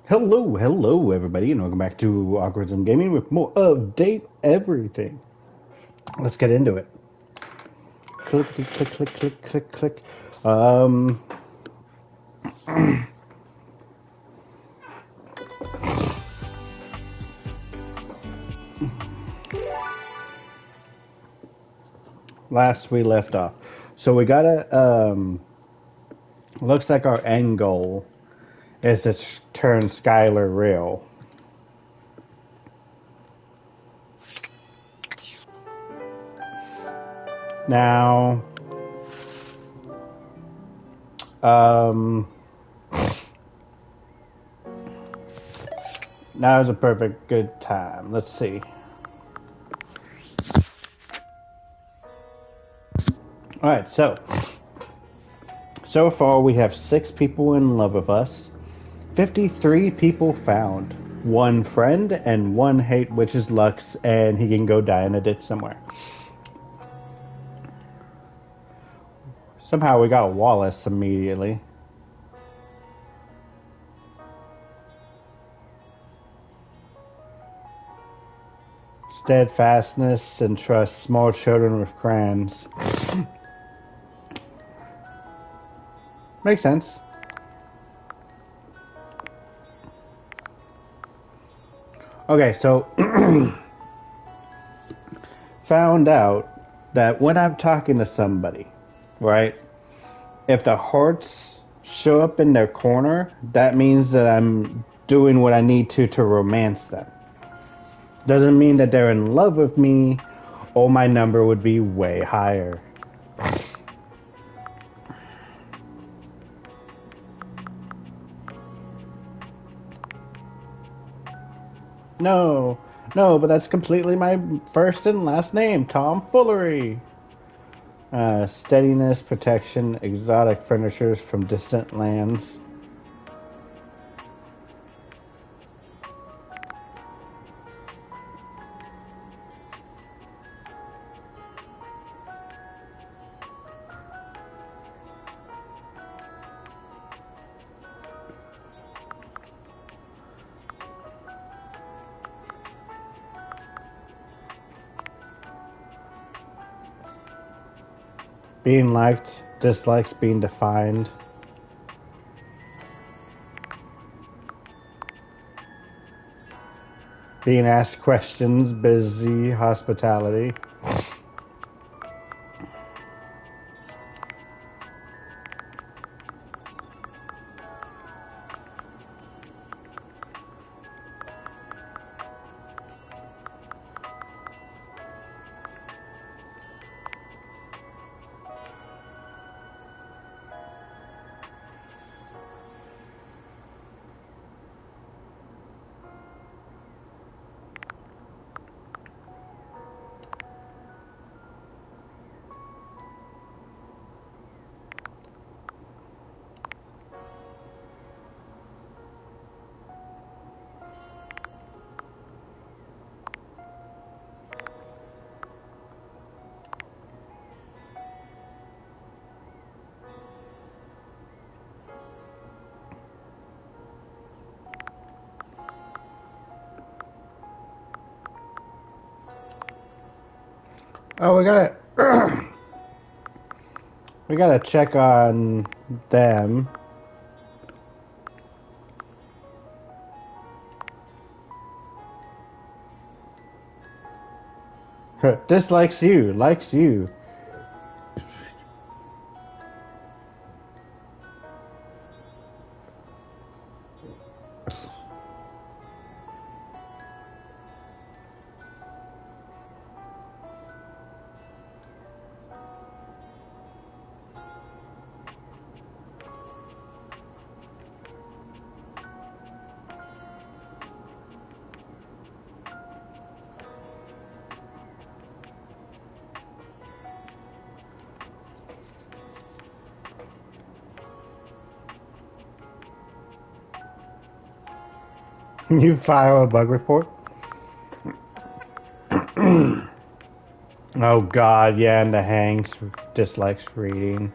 Hello, everybody, and welcome back to Awkwardism Gaming with more update everything. Let's get into it. Clickety click, click, click, click, click. Um, last we left off, so we gotta. Looks like our end goal is to turn Skylar real. Now, um, now is a perfect good time. Let's see. All right, so far we have 6 people in love with us. 53 people found. 1 friend and 1 hate, which is Lux, and he can go die in a ditch somewhere. Somehow we got Wallace immediately. Steadfastness and trust small children with crayons. Makes sense. Okay, so found out that when I'm talking to somebody, right, if the hearts show up in their corner, that means that I'm doing what I need to romance them. Doesn't mean that they're in love with me, or my number would be way higher. No, no, but that's completely my first and last name, tomfoolery. Steadiness, protection, exotic furnitures from distant lands. Being liked, dislikes being defined. Being asked questions, busy, hospitality. Oh, we gotta check on them. Dislikes you, likes you. You file a bug report? Oh god, yeah, and the Hanks dislikes reading.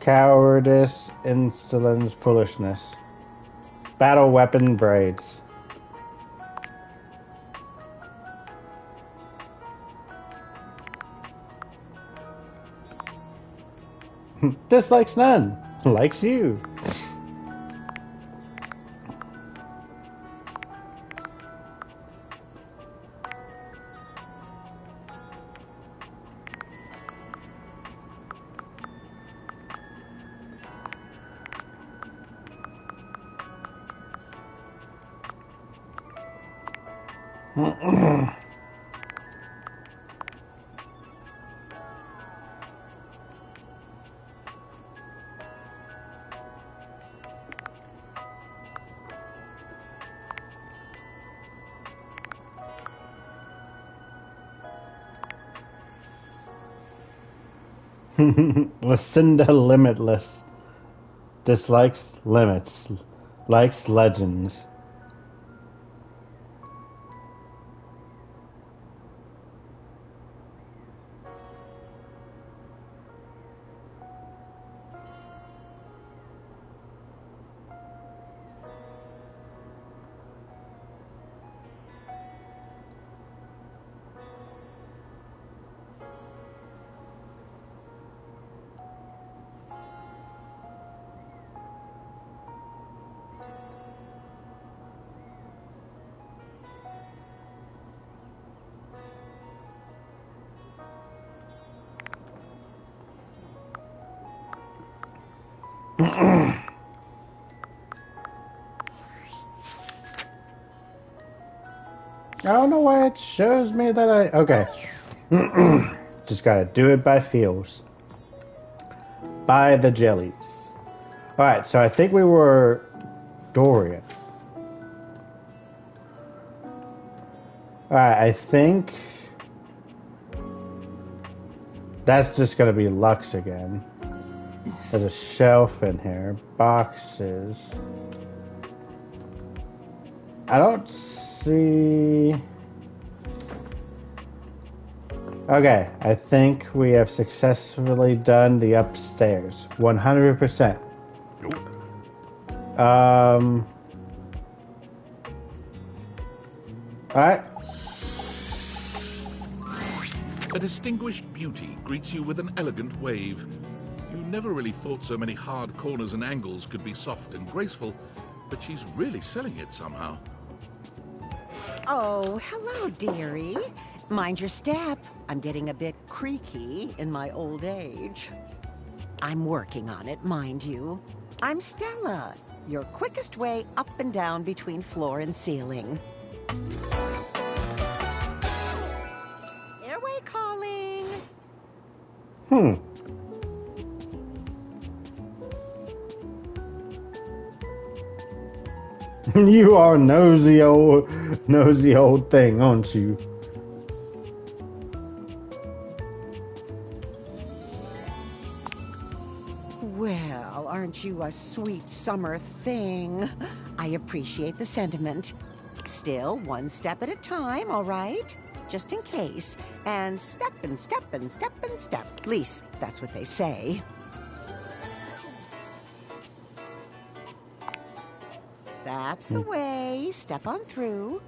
Cowardice, insolence, foolishness. Battle weapon, braids. Dislikes none. Likes you. Lucinda Limitless. Dislikes limits. Likes legends. I don't know why it shows me that I... Okay. Just gotta do it by feels. By the jellies. Alright, so I think we were... Dorian. Alright, I think... That's just gonna be Lux again. There's a shelf in here. Boxes. I don't see... Okay, I think we have successfully done the upstairs. 100%. Alright. A distinguished beauty greets you with an elegant wave. You never really thought so many hard corners and angles could be soft and graceful, but she's really selling it somehow. Oh, hello, dearie. Mind your step. I'm getting a bit creaky in my old age. I'm working on it, mind you. I'm Stella, your quickest way up and down between floor and ceiling. Airway calling. You are nosy old thing, aren't you? Well, aren't you a sweet summer thing? I appreciate the sentiment. Still, one step at a time, all right? Just in case. And step and step and step and step. At least, that's what they say. That's the way. Step on through.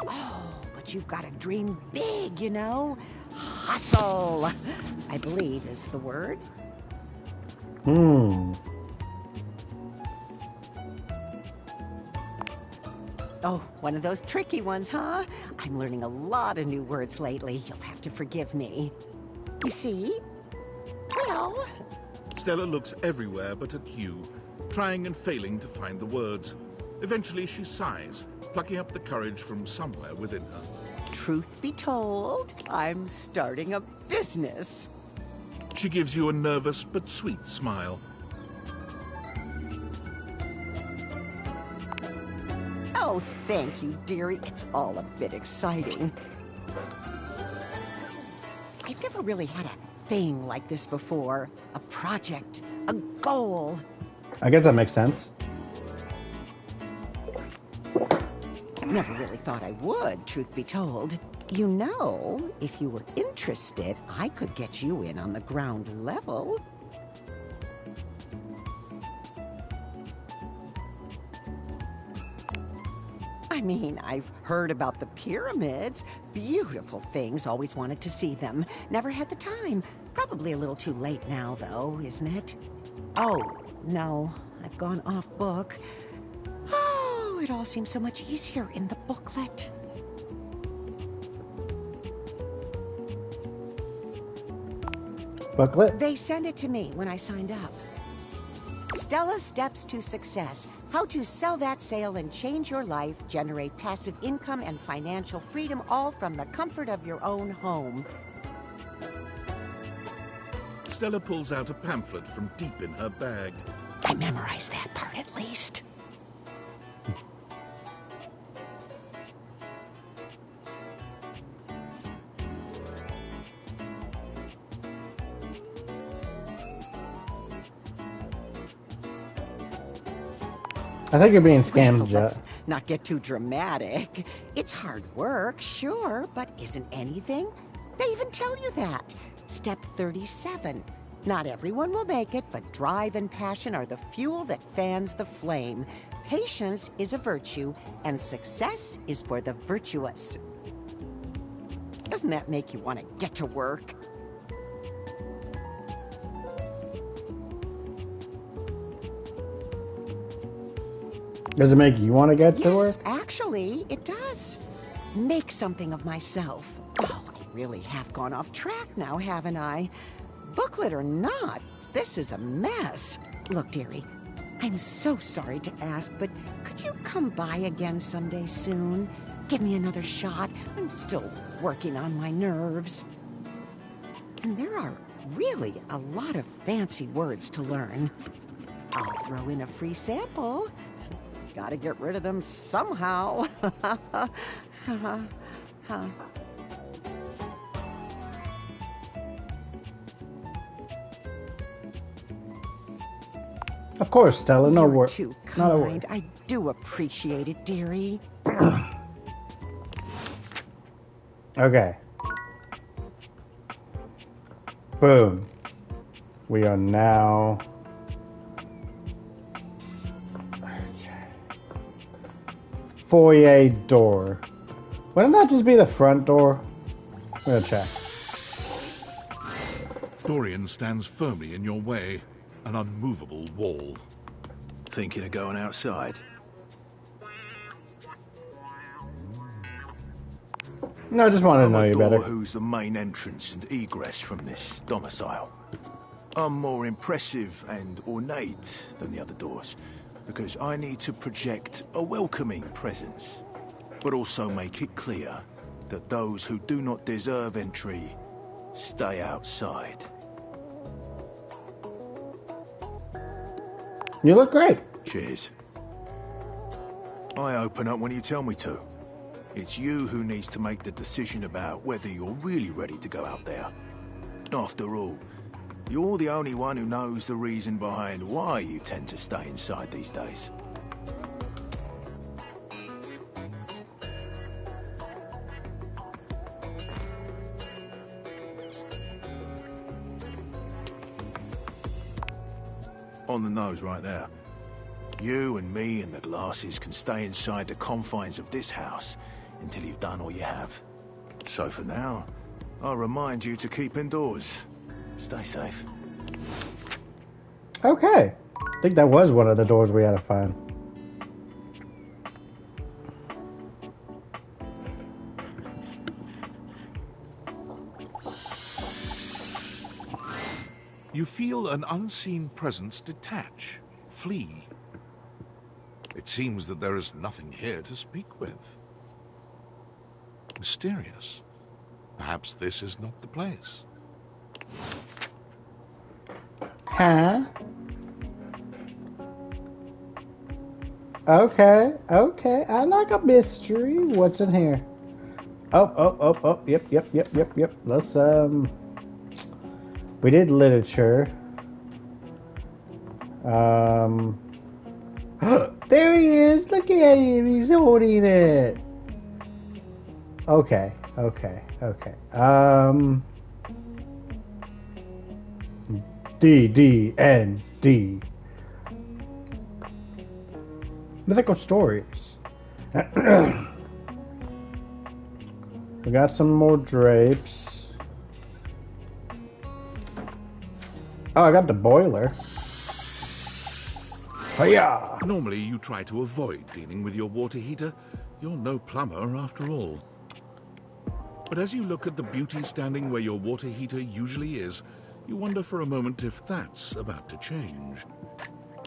Oh, but you've got to dream big, you know? Hustle, I believe is the word. Oh, one of those tricky ones, huh? I'm learning a lot of new words lately. You'll have to forgive me. You see? Well... Stella looks everywhere but at you, trying and failing to find the words. Eventually she sighs, plucking up the courage from somewhere within her. Truth be told, I'm starting a business. She gives you a nervous but sweet smile. Oh, thank you, dearie. It's all a bit exciting. I've never really had a thing like this before. A project, a goal. I guess that makes sense. Never really thought I would, truth be told. You know, if you were interested, I could get you in on the ground level. I mean, I've heard about the pyramids. Beautiful things, always wanted to see them. Never had the time. Probably a little too late now, though, isn't it? Oh, no, I've gone off book. Oh, it all seems so much easier in the booklet. Booklet? They sent it to me when I signed up. Stella Steps to Success. How to sell that sale and change your life, generate passive income and financial freedom, all from the comfort of your own home. Stella pulls out a pamphlet from deep in her bag. I memorized that part at least. I think you're being Well, scammed, let's Jet. not get too dramatic. It's hard work, sure, but isn't anything? They even tell you that. Step 37. Not everyone will make it, but drive and passion are the fuel that fans the flame. Patience is a virtue, and success is for the virtuous. Doesn't that make you want to get to work? Does it make you want to get to work? Yes, actually, it does. Make something of myself. Oh, I really have gone off track now, haven't I? Booklet or not, this is a mess. Look, dearie, I'm so sorry to ask, but could you come by again someday soon? Give me another shot. I'm still working on my nerves. And there are really a lot of fancy words to learn. I'll throw in a free sample. Gotta get rid of them somehow. Of course, Stella. No You're work. too Not a word. kind. I do appreciate it, dearie. Okay. Boom. We are now. Foyer door. Wouldn't that just be the front door? I'm gonna check. Dorian stands firmly in your way, an unmovable wall. Thinking of going outside? No, I just wanted to I'm know you better. who's the main entrance and egress from this domicile. I'm more impressive and ornate than the other doors, because I need to project a welcoming presence, but also make it clear that those who do not deserve entry stay outside. You look great. Cheers. I open up when you tell me to. It's you who needs to make the decision about whether you're really ready to go out there. After all, you're the only one who knows the reason behind why you tend to stay inside these days. On the nose right there. You and me and the glasses can stay inside the confines of this house until you've done all you have. So for now, I'll remind you to keep indoors. Stay safe. Okay. I think that was one of the doors we had to find. You feel an unseen presence detach, flee. It seems that there is nothing here to speak with. Mysterious. Perhaps this is not the place. Huh? Okay, okay. I like a mystery. What's in here? Oh. Yep. Let's, we did literature. There he is! Look at him! He's holding it! Okay. D, N, D. Mythical stories. We got some more drapes. Oh, I got the boiler. Hiya! Normally you try to avoid dealing with your water heater. You're no plumber after all. But as you look at the beauty standing where your water heater usually is, you wonder for a moment if that's about to change.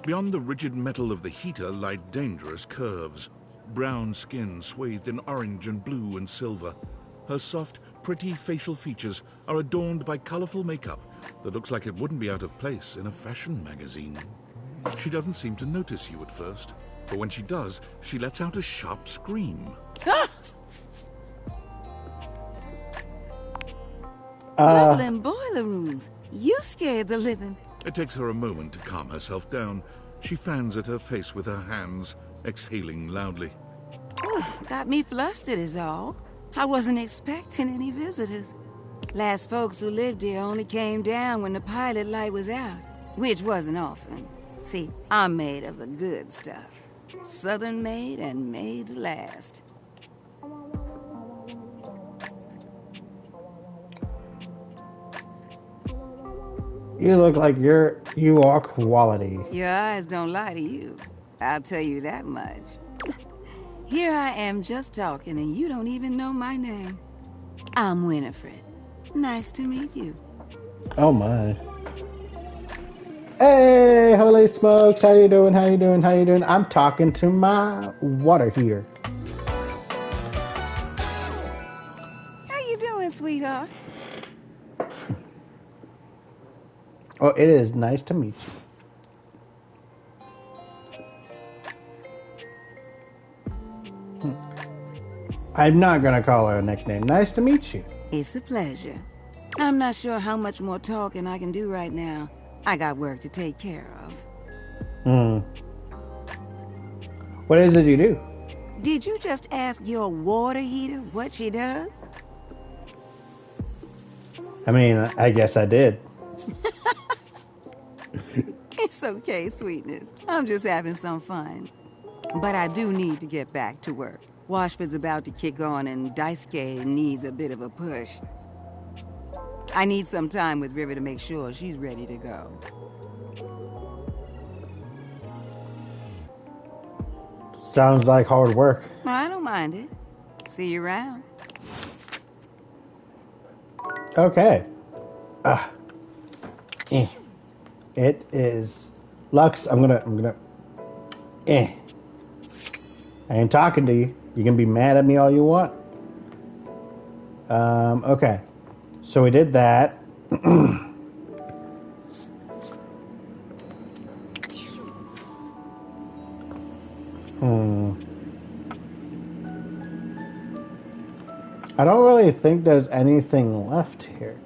Beyond the rigid metal of the heater lie dangerous curves. Brown skin swathed in orange and blue and silver. Her soft, pretty facial features are adorned by colorful makeup that looks like it wouldn't be out of place in a fashion magazine. She doesn't seem to notice you at first, but when she does, she lets out a sharp scream. Bubbling boiler rooms. You scared the living. It takes her a moment to calm herself down. She fans at her face with her hands, exhaling loudly. Got me flustered is all. I wasn't expecting any visitors. Last folks who lived here only came down when the pilot light was out, which wasn't often. See, I'm made of the good stuff. Southern made and made to last. You look like you are quality. Your eyes don't lie to you. I'll tell you that much. Here I am just talking and you don't even know my name. I'm Winifred. Nice to meet you. Oh my. Hey, holy smokes, how you doing? I'm talking to my water heater. How you doing, sweetheart? Oh, it is nice to meet you. I'm not gonna call her a nickname. Nice to meet you. It's a pleasure. I'm not sure how much more talking I can do right now. I got work to take care of. What is it you do? Did you just ask your water heater what she does? I mean, I guess I did. It's okay, sweetness. I'm just having some fun. But I do need to get back to work. Washford's about to kick on and Daisuke needs a bit of a push. I need some time with River to make sure she's ready to go. Sounds like hard work. I don't mind it. See you around. Okay. It is Lux. I'm gonna. I ain't talking to you. You can be mad at me all you want. Okay. So we did that. I don't really think there's anything left here.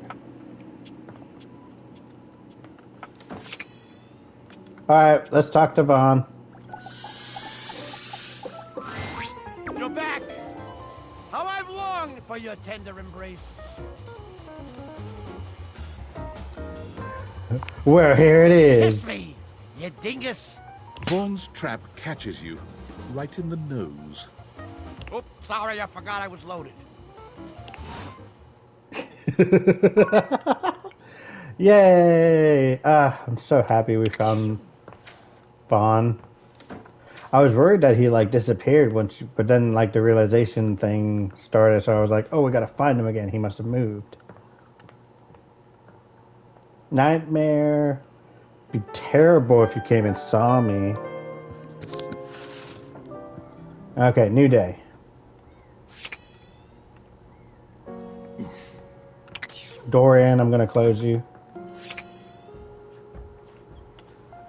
Alright, let's talk to Vaughn. You're back! How I've longed for your tender embrace. Well, here it is. Kiss me, you dingus! Vaughn's trap catches you right in the nose. Oops, sorry, I forgot I was loaded. Yay! I'm so happy we found Vaughn. I was worried that he like disappeared once, but then like the realization thing started, so I was like, oh, we gotta find him again. He must have moved. Nightmare. Be terrible if you came and saw me. Okay, new day. Dorian, I'm gonna close you.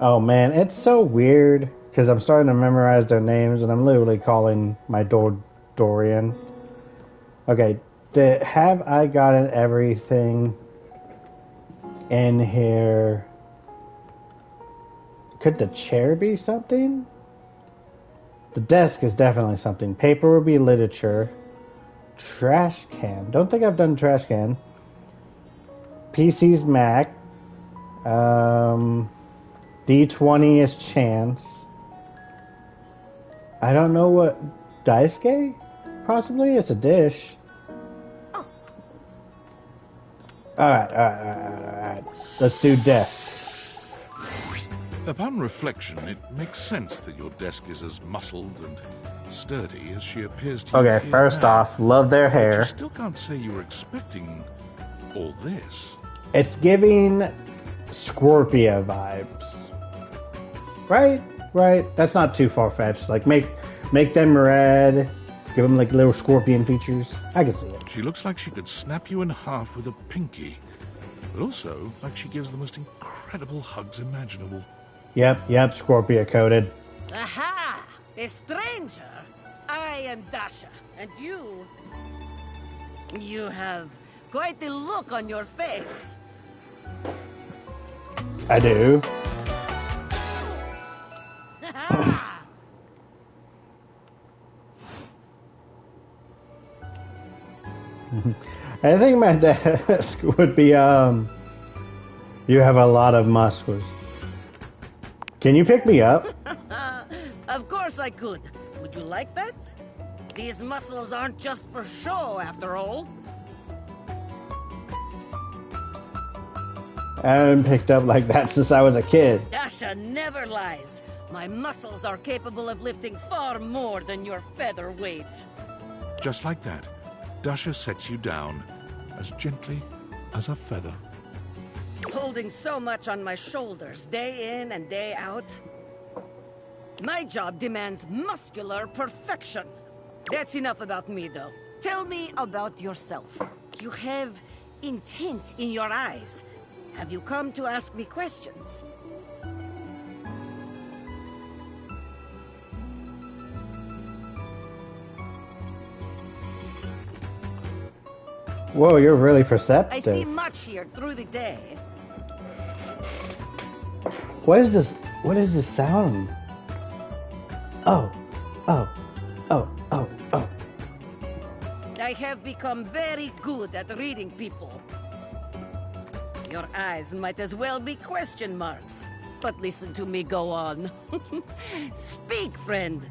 Oh man, it's so weird because I'm starting to memorize their names and I'm literally calling my Dorian. Okay, have I gotten everything in here? Could the chair be something? The desk is definitely something. Paper would be literature. Trash can. Don't think I've done trash can. PC's Mac. D20 is chance. I don't know what. Dice game? Possibly? It's a dish. Alright. Let's do desk. Upon reflection, it makes sense that your desk is as muscled and sturdy as she appears to you Okay, here first now. off, love their But you hair. still can't say you were expecting all this. It's giving Scorpia vibes. Right? That's not too far-fetched. Like, make them red. Give them, like, little scorpion features. I can see it. She looks like she could snap you in half with a pinky, but also like she gives the most incredible hugs imaginable. Yep, Scorpia coated. Aha! A stranger! I am Dasha, and you... You have quite the look on your face. I do. I think my desk would be, you have a lot of muscles. Can you pick me up? Of course I could. Would you like that? These muscles aren't just for show, after all. I haven't picked up like that since I was a kid. Dasha never lies. My muscles are capable of lifting far more than your featherweight. Just like that, Dasha sets you down as gently as a feather. Holding so much on my shoulders, day in and day out. My job demands muscular perfection. That's enough about me, though. Tell me about yourself. You have intent in your eyes. Have you come to ask me questions? Whoa, you're really I perceptive. see much here through the day. What is this? What is this sound? Oh. I have become very good at reading people. Your eyes might as well be question marks. But listen to me go on. Speak, friend.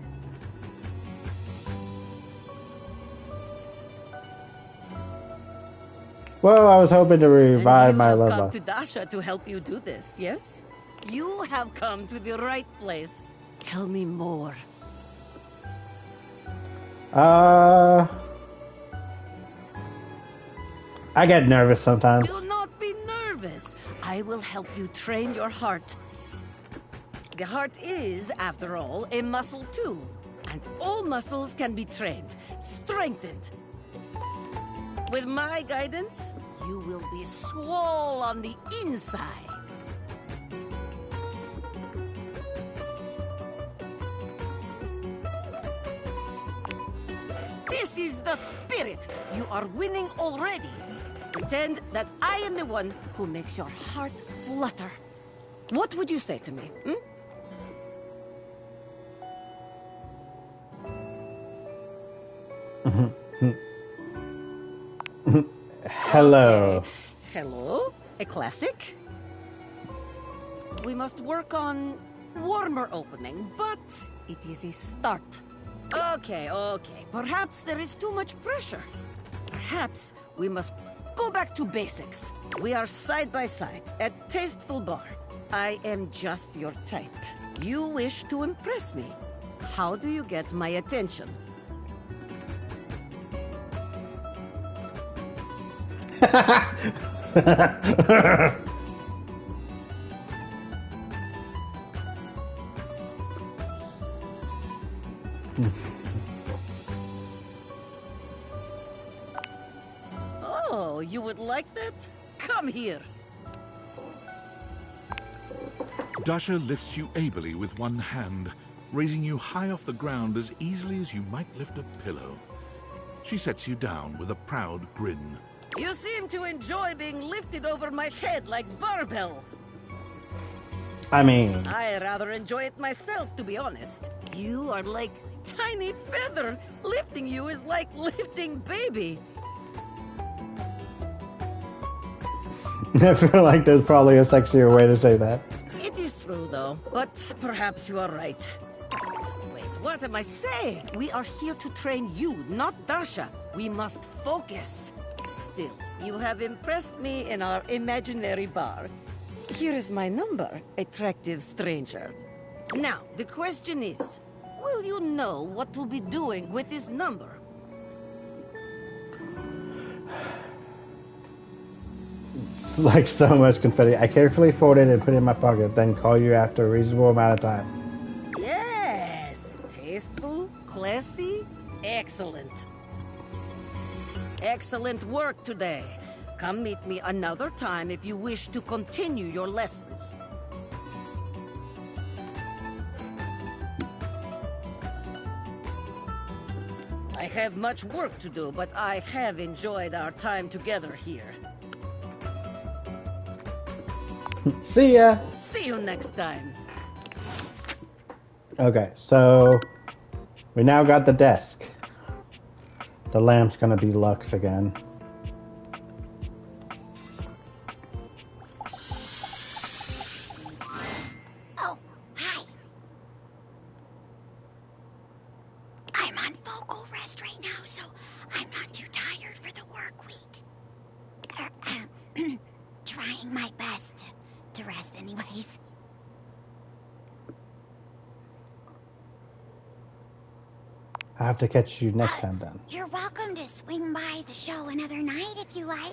Well, I was hoping to revive And my you have love come life. to Dasha to help you do this, yes? You have come to the right place. Tell me more. I get nervous sometimes. Do not be nervous. I will help you train your heart. The heart is, after all, a muscle too. And all muscles can be trained, strengthened. With my guidance, you will be swole on the inside. This is the spirit. You are winning already. Pretend that I am the one who makes your heart flutter. What would you say to me? Hello. Okay. Hello? A classic? We must work on warmer opening, but it is a start. Okay. Perhaps there is too much pressure. Perhaps we must go back to basics. We are side by side at Tasteful Bar. I am just your type. You wish to impress me. How do you get my attention? Oh, you would like that? Come here. Dasha lifts you ably with one hand, raising you high off the ground as easily as you might lift a pillow. She sets you down with a proud grin. You seem to enjoy being lifted over my head like barbell. I mean, I rather enjoy it myself, to be honest. you are like tiny feather. Lifting you is like lifting baby. I feel like there's probably a sexier way to say that. It is true, though. But perhaps you are right. Wait, what am I saying? We are here to train you, not Dasha. We must focus. Still, you have impressed me in our imaginary bar. Here is my number, attractive stranger. Now, the question is, will you know what to be doing with this number? It's like so much confetti. I carefully fold it and put it in my pocket, then call you after a reasonable amount of time. Yes! Tasteful, classy, excellent. Excellent work today. Come meet me another time if you wish to continue your lessons. I have much work to do, but I have enjoyed our time together here. See ya! See you next time. Okay, so we now got the desk. The lamp's gonna be Lux again. Oh, hi. I'm on vocal rest right now, so I'm not too tired for the work week. Trying my best to rest anyways. I have to catch you next time then. You're welcome to swing by the show another night if you like.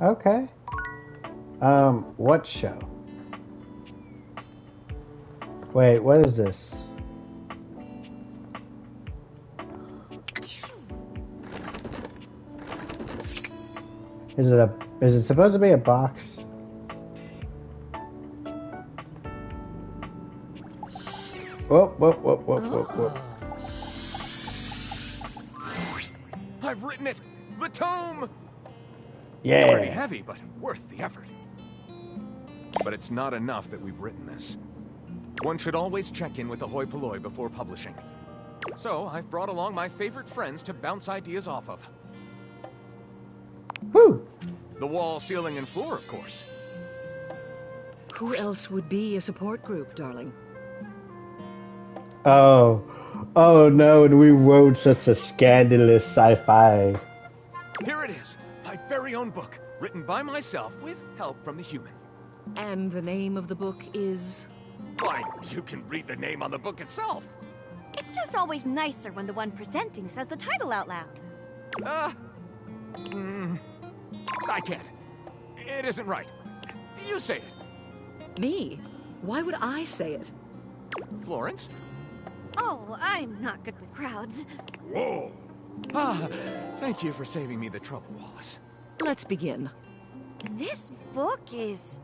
Okay. What show? Wait, what is this? Is it supposed to be a box? Whoop, whoop, whoop, whoop, whoop, whoop. I've written it! The tome! Yeah. Pretty heavy, but worth the effort. But it's not enough that we've written this. One should always check in with the hoi polloi before publishing. So, I've brought along my favorite friends to bounce ideas off of. Whew. The wall, ceiling, and floor, of course. Who else would be a support group, darling? Oh no, and we wrote such a scandalous sci-fi. Here it is, my very own book, written by myself with help from the human. And the name of the book is? Why, you can read the name on the book itself. It's just always nicer when the one presenting says the title out loud. I can't. It isn't right. You say it. Me? Why would I say it? Florence? Oh, I'm not good with crowds. Whoa! Thank you for saving me the trouble, Wallace. Let's begin. This book is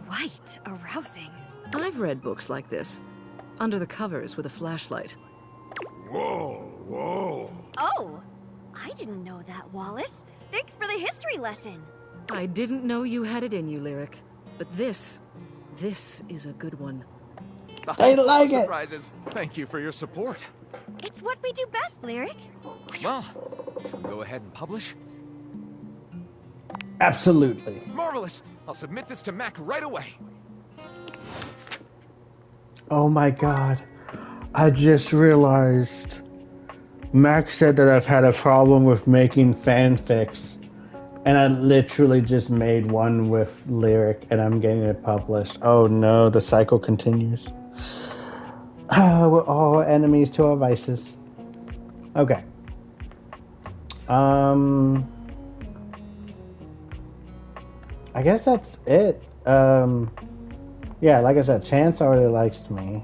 quite arousing. I've read books like this. Under the covers with a flashlight. Whoa! Oh, I didn't know that, Wallace. Thanks for the history lesson. I didn't know you had it in you, Lyric. But this is a good one. I like it. Surprises. Thank you for your support. It's what we do best, Lyric. Well, shall we go ahead and publish? Absolutely. Marvelous! I'll submit this to Mac right away. Oh my god. I just realized Max said that I've had a problem with making fanfics. And I literally just made one with Lyric and I'm getting it published. Oh no, the cycle continues. We're all enemies to our vices. Okay. I guess that's it. Yeah, like I said, Chance already likes me.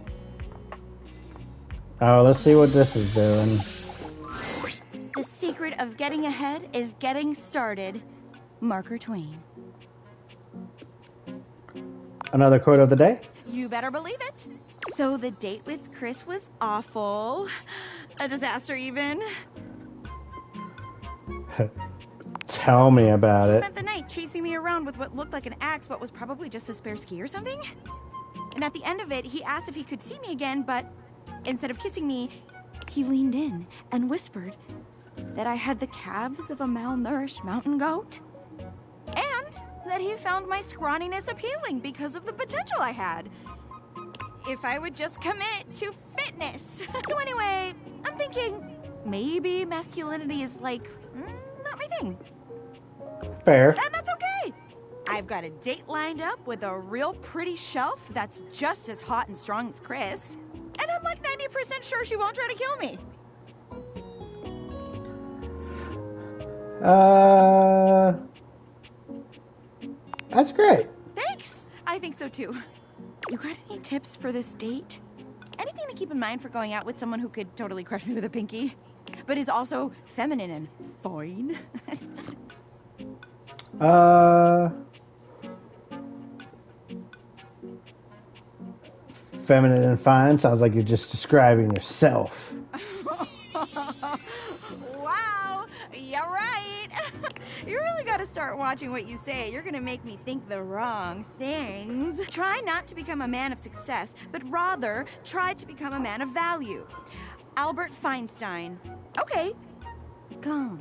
Oh, let's see what this is doing. The secret of getting ahead is getting started. Marker Twain. Another quote of the day? You better believe it. So the date with Chris was awful. A disaster even. Tell me about He it. spent the night chasing me around with what looked like an axe but was probably just a spare ski or something. And at the end of it, he asked if he could see me again, but instead of kissing me, he leaned in and whispered that I had the calves of a malnourished mountain goat, and that he found my scrawniness appealing because of the potential I had, if I would just commit to fitness. So anyway, I'm thinking maybe masculinity is like, not my thing. Fair. And that's okay. I've got a date lined up with a real pretty shelf that's just as hot and strong as Chris. And I'm like 90% sure she won't try to kill me. That's great. Thanks. I think so too. You got any tips for this date? Anything to keep in mind for going out with someone who could totally crush me with a pinky, but is also feminine and fine? Feminine and fine sounds like you're just describing yourself. Wow, you're right. You really gotta start watching what you say. You're gonna make me think the wrong things. Try not to become a man of success, but rather try to become a man of value. Albert Feinstein. Okay, calm.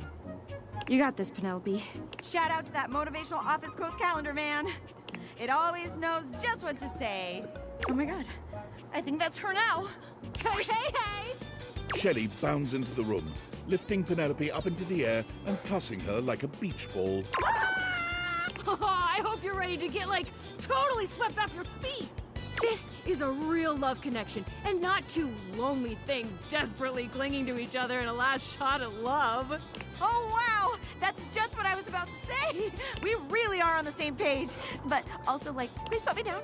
You got this, Penelope. Shout out to that motivational office quotes calendar, man. It always knows just what to say. Oh my god, I think that's her now. Hey, hey, hey! Shelley bounds into the room, lifting Penelope up into the air and tossing her like a beach ball. I hope you're ready to get, like, totally swept off your feet. This is a real love connection, and not two lonely things desperately clinging to each other in a last shot at love. Oh, wow! That's just what I was about to say! We really are on the same page. But also, like, please put me down.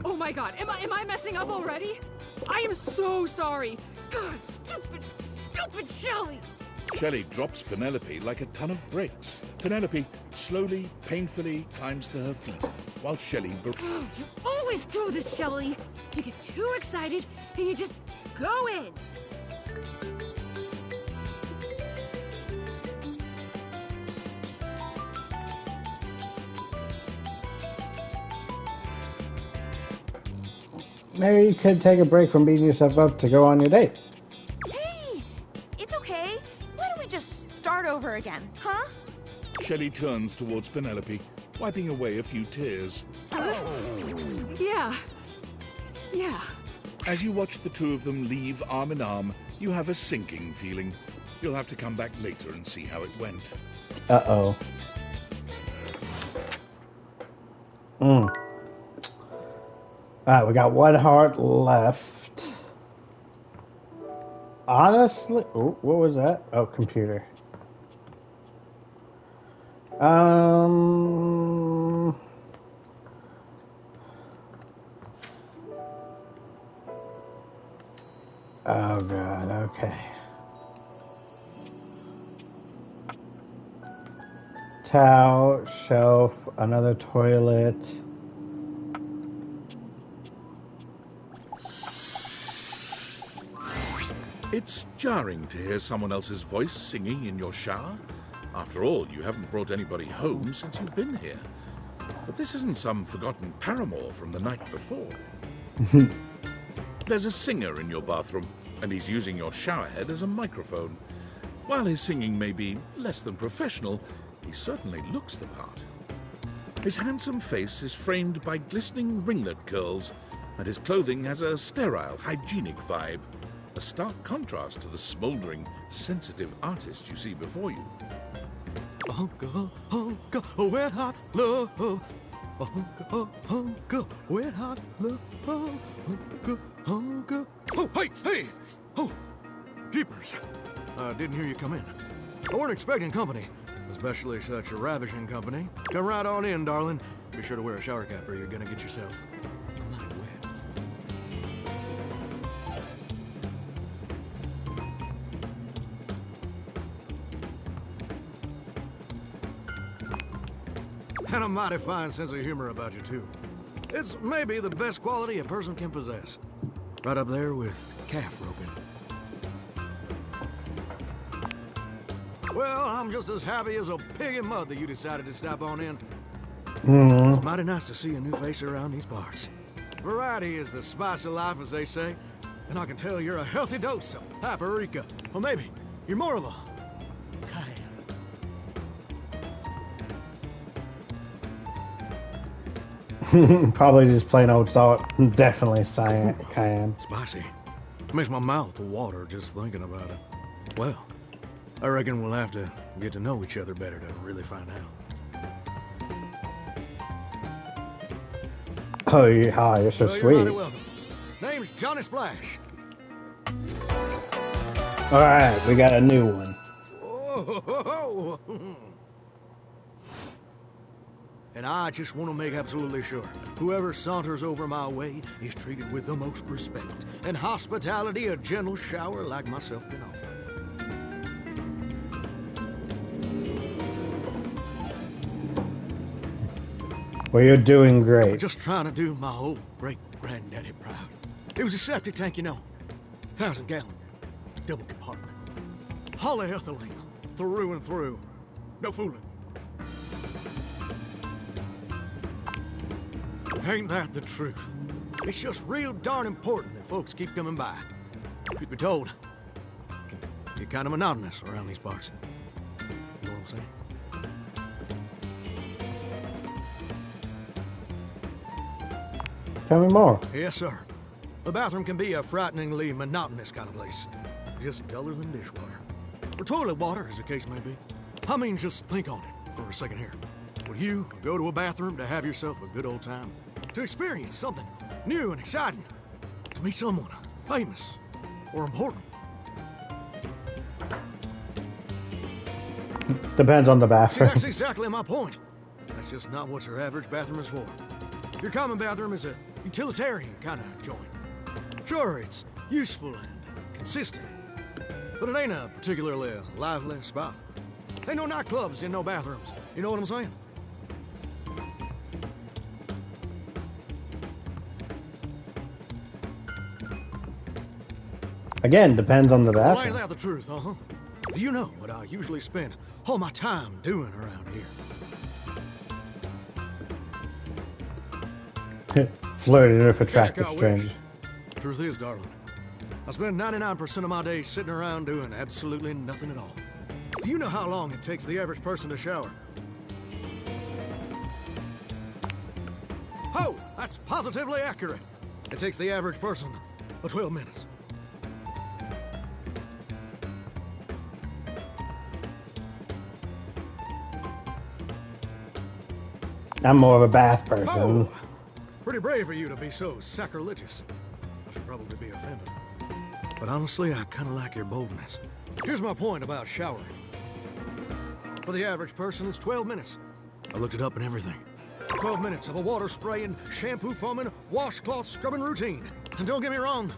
Oh my god, am I messing up already? I am so sorry. God, stupid Shelley! Shelley drops Penelope like a ton of bricks. Penelope slowly, painfully climbs to her feet, while Shelley... You always do this, Shelley. You get too excited, and you just go in. Maybe you could take a break from beating yourself up to go on your date. Hey, it's okay. Why don't we just start over again, huh? Shelley turns towards Penelope, wiping away a few tears. Yeah. As you watch the two of them leave arm in arm, you have a sinking feeling. You'll have to come back later and see how it went. Uh-oh. Alright, we got one heart left. Honestly... Oh, what was that? Oh, computer. Oh god, okay. Towel, shelf, another toilet. It's jarring to hear someone else's voice singing in your shower. After all, you haven't brought anybody home since you've been here. But this isn't some forgotten paramour from the night before. There's a singer in your bathroom, and he's using your showerhead as a microphone. While his singing may be less than professional, he certainly looks the part. His handsome face is framed by glistening ringlet curls, and his clothing has a sterile, hygienic vibe. A stark contrast to the smouldering, sensitive artist you see before you. Wet hot love. Wet hot love. Oh, hey! Oh, jeepers. Didn't hear you come in. I weren't expecting company, especially such a ravishing company. Come right on in, darling. Be sure to wear a shower cap or you're gonna get yourself mighty wet. And a mighty fine sense of humor about you, too. It's maybe the best quality a person can possess. Right up there with calf roping. Well, I'm just as happy as a pig in mud that you decided to stop on in. It's mighty nice to see a new face around these parts. Variety is the spice of life, as they say. And I can tell you're a healthy dose of paprika. Or maybe you're more of a cayenne. Probably just plain old salt. Definitely cayenne. Spicy. Makes my mouth water just thinking about it. Well, I reckon we'll have to get to know each other better to really find out. Oh, you're so well, sweet. You're mighty welcome. Name's Johnny Splash. All right, we got a new one. Whoa. And I just want to make absolutely sure whoever saunters over my way is treated with the most respect and hospitality a gentle shower like myself can offer. Well, you're doing great. I'm just trying to do my old great-granddaddy proud. It was a septic tank, you know. 1,000-gallon, double compartment. Polyethylene, through and through. No fooling. Ain't that the truth? It's just real darn important that folks keep coming by. Truth be told, it can get kind of monotonous around these parts. You know what I'm saying? Tell me more. Yes, sir. The bathroom can be a frighteningly monotonous kind of place. Just duller than dishwater. Or toilet water, as the case may be. I mean, just think on it for a second here. Would you go to a bathroom to have yourself a good old time? To experience something new and exciting? To meet someone famous or important? Depends on the See, bathroom. that's exactly my point. That's just not what your average bathroom is for. Your common bathroom is a utilitarian kind of joint. Sure, it's useful and consistent, but it ain't a particularly lively spot. Ain't no nightclubs in no bathrooms. You know what I'm saying? Again, depends on the Well, ain't bathroom. that the truth, huh? Do you know what I usually spend all my time doing around here? Flirting with attractive Heck, I wish. strangers. Truth is, darling, I spend 99% of my days sitting around doing absolutely nothing at all. Do you know how long it takes the average person to shower? Oh, that's positively accurate. It takes the average person 12 minutes. I'm more of a bath person. Oh, pretty brave of you to be so sacrilegious. I should probably be offended. But honestly, I kind of like your boldness. Here's my point about showering. For the average person, it's 12 minutes. I looked it up and everything. 12 minutes of a water spraying, shampoo foaming, washcloth scrubbing routine. And don't get me wrong,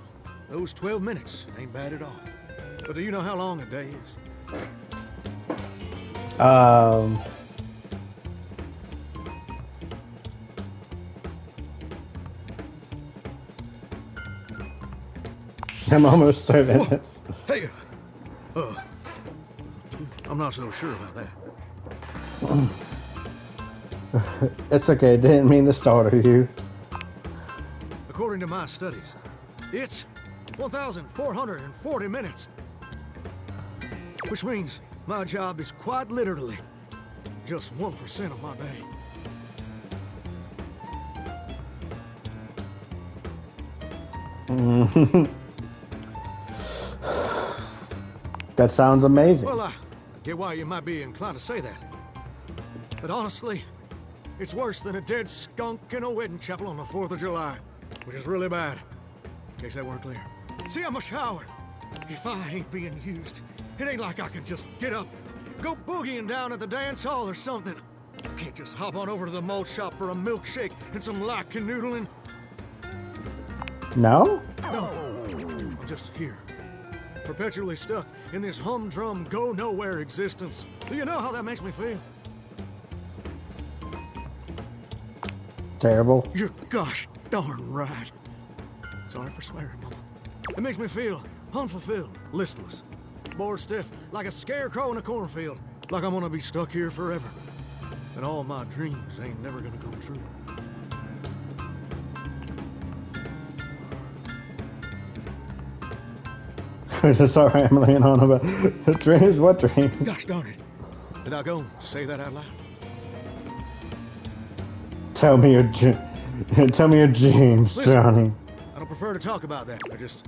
those 12 minutes ain't bad at all. But do you know how long a day is? I'm almost certain. Whoa. Hey, I'm not so sure about that. It's okay. Didn't mean to startle you. According to my studies, it's 1,440 minutes. Which means my job is quite literally just 1% of my day. That sounds amazing. Well, I get why you might be inclined to say that. But honestly, it's worse than a dead skunk in a wedding chapel on the 4th of July, which is really bad, in case that weren't clear. See, I'm a shower. If I ain't being used, it ain't like I can just get up, go boogieing down at the dance hall or something. I can't just hop on over to the malt shop for a milkshake and some light canoodling. No? No, I'm just here, perpetually stuck in this humdrum, go-nowhere existence. Do you know how that makes me feel? Terrible. You're gosh darn right. Sorry for swearing, Mama. It makes me feel unfulfilled, listless, bored stiff, like a scarecrow in a cornfield, like I'm gonna be stuck here forever. And all my dreams ain't never gonna come true. Just start rambling on about dreams. What dreams? Gosh darn it. Did I go and say that out loud? Tell me your dreams, Listen, Johnny. I don't prefer to talk about that. I just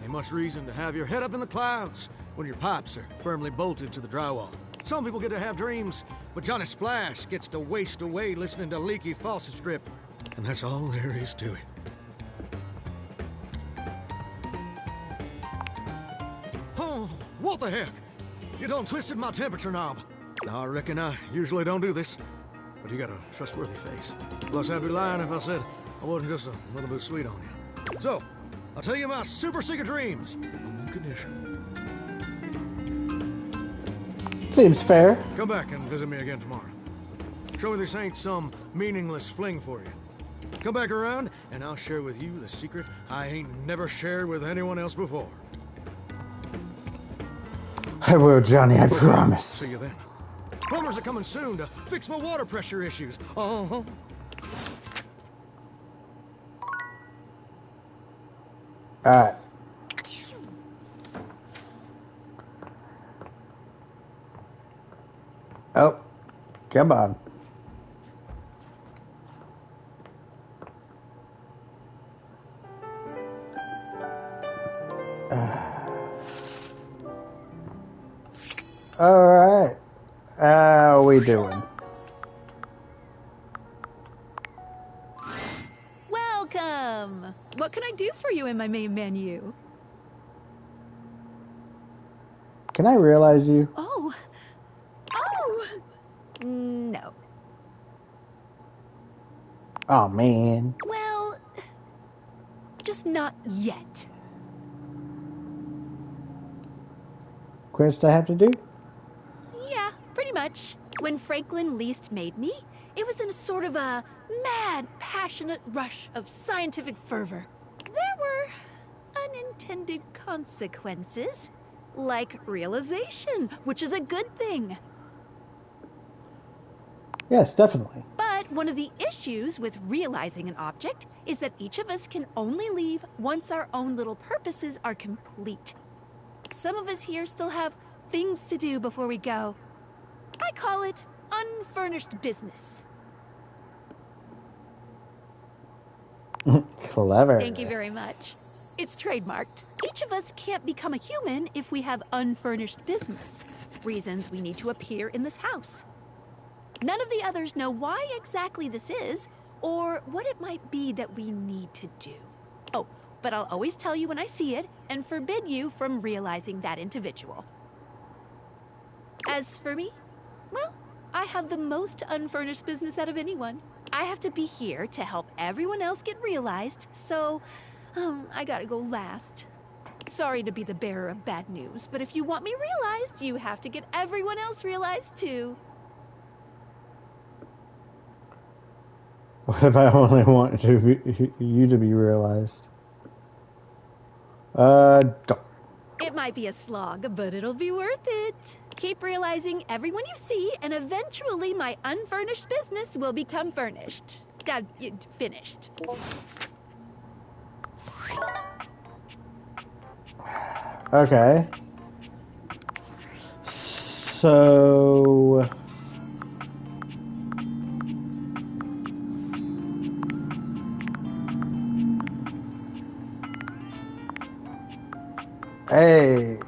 ain't much reason to have your head up in the clouds when your pipes are firmly bolted to the drywall. Some people get to have dreams, but Johnny Splash gets to waste away listening to leaky faucet strip. And that's all there is to it. Oh, what the heck? You done twisted my temperature knob. Now, I reckon I usually don't do this, but you got a trustworthy face. Plus, I'd be lying if I said I wasn't just a little bit sweet on you. So, I'll tell you my super secret dreams. On one condition. Seems fair. Come back and visit me again tomorrow. Show me this ain't some meaningless fling for you. Come back around, and I'll share with you the secret I ain't never shared with anyone else before. I will, Johnny, I promise. See you then. Plumbers are coming soon to fix my water pressure issues. Uh-huh. Alright. Oh, come on. Alright. How are we doing? Welcome! What can I do for you in my main menu? Can I realize you? Oh. Oh! No. Oh, man. Well, just not yet. Quest I have to do? Yeah, pretty much. When Franklin least made me, it was in a sort of a mad, passionate rush of scientific fervor. There were unintended consequences, like realization, which is a good thing. Yes, definitely. But one of the issues with realizing an object is that each of us can only leave once our own little purposes are complete. Some of us here still have things to do before we go. I call it unfurnished business. Clever. Thank you very much. It's trademarked. Each of us can't become a human if we have unfurnished business. Reasons we need to appear in this house. None of the others know why exactly this is, or what it might be that we need to do. Oh, but I'll always tell you when I see it, and forbid you from realizing that individual. As for me, well, I have the most unfurnished business out of anyone. I have to be here to help everyone else get realized, so I gotta go last. Sorry to be the bearer of bad news, but if you want me realized, you have to get everyone else realized too. What if I only want you to be realized? Don't. It might be a slog, but it'll be worth it. Keep realizing everyone you see, and eventually my unfurnished business will become furnished. Finished. Okay. So... Hey.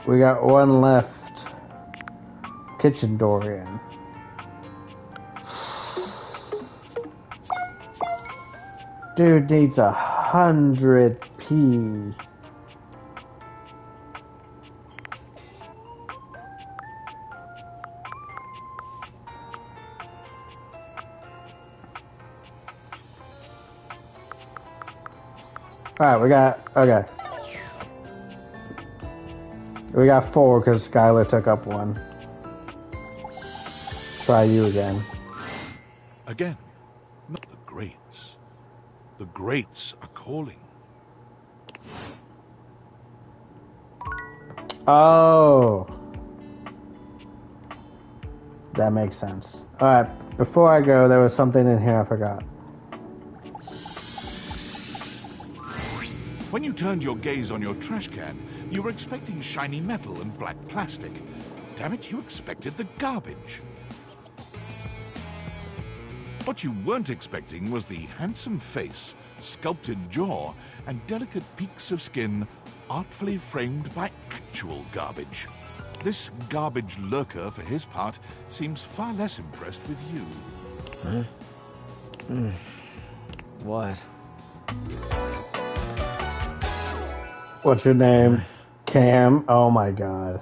We got one left. Kitchen door in. Dude needs 100p. Alright, okay. We got 4 because Skylar took up 1. Try you again. Again, not the greats. The greats are calling. Oh. That makes sense. Alright, before I go, there was something in here I forgot. When you turned your gaze on your trash can, you were expecting shiny metal and black plastic. Damn it, you expected the garbage. What you weren't expecting was the handsome face, sculpted jaw, and delicate peaks of skin artfully framed by actual garbage. This garbage lurker, for his part, seems far less impressed with you. Huh? What? What's your name? Cam? Oh my god.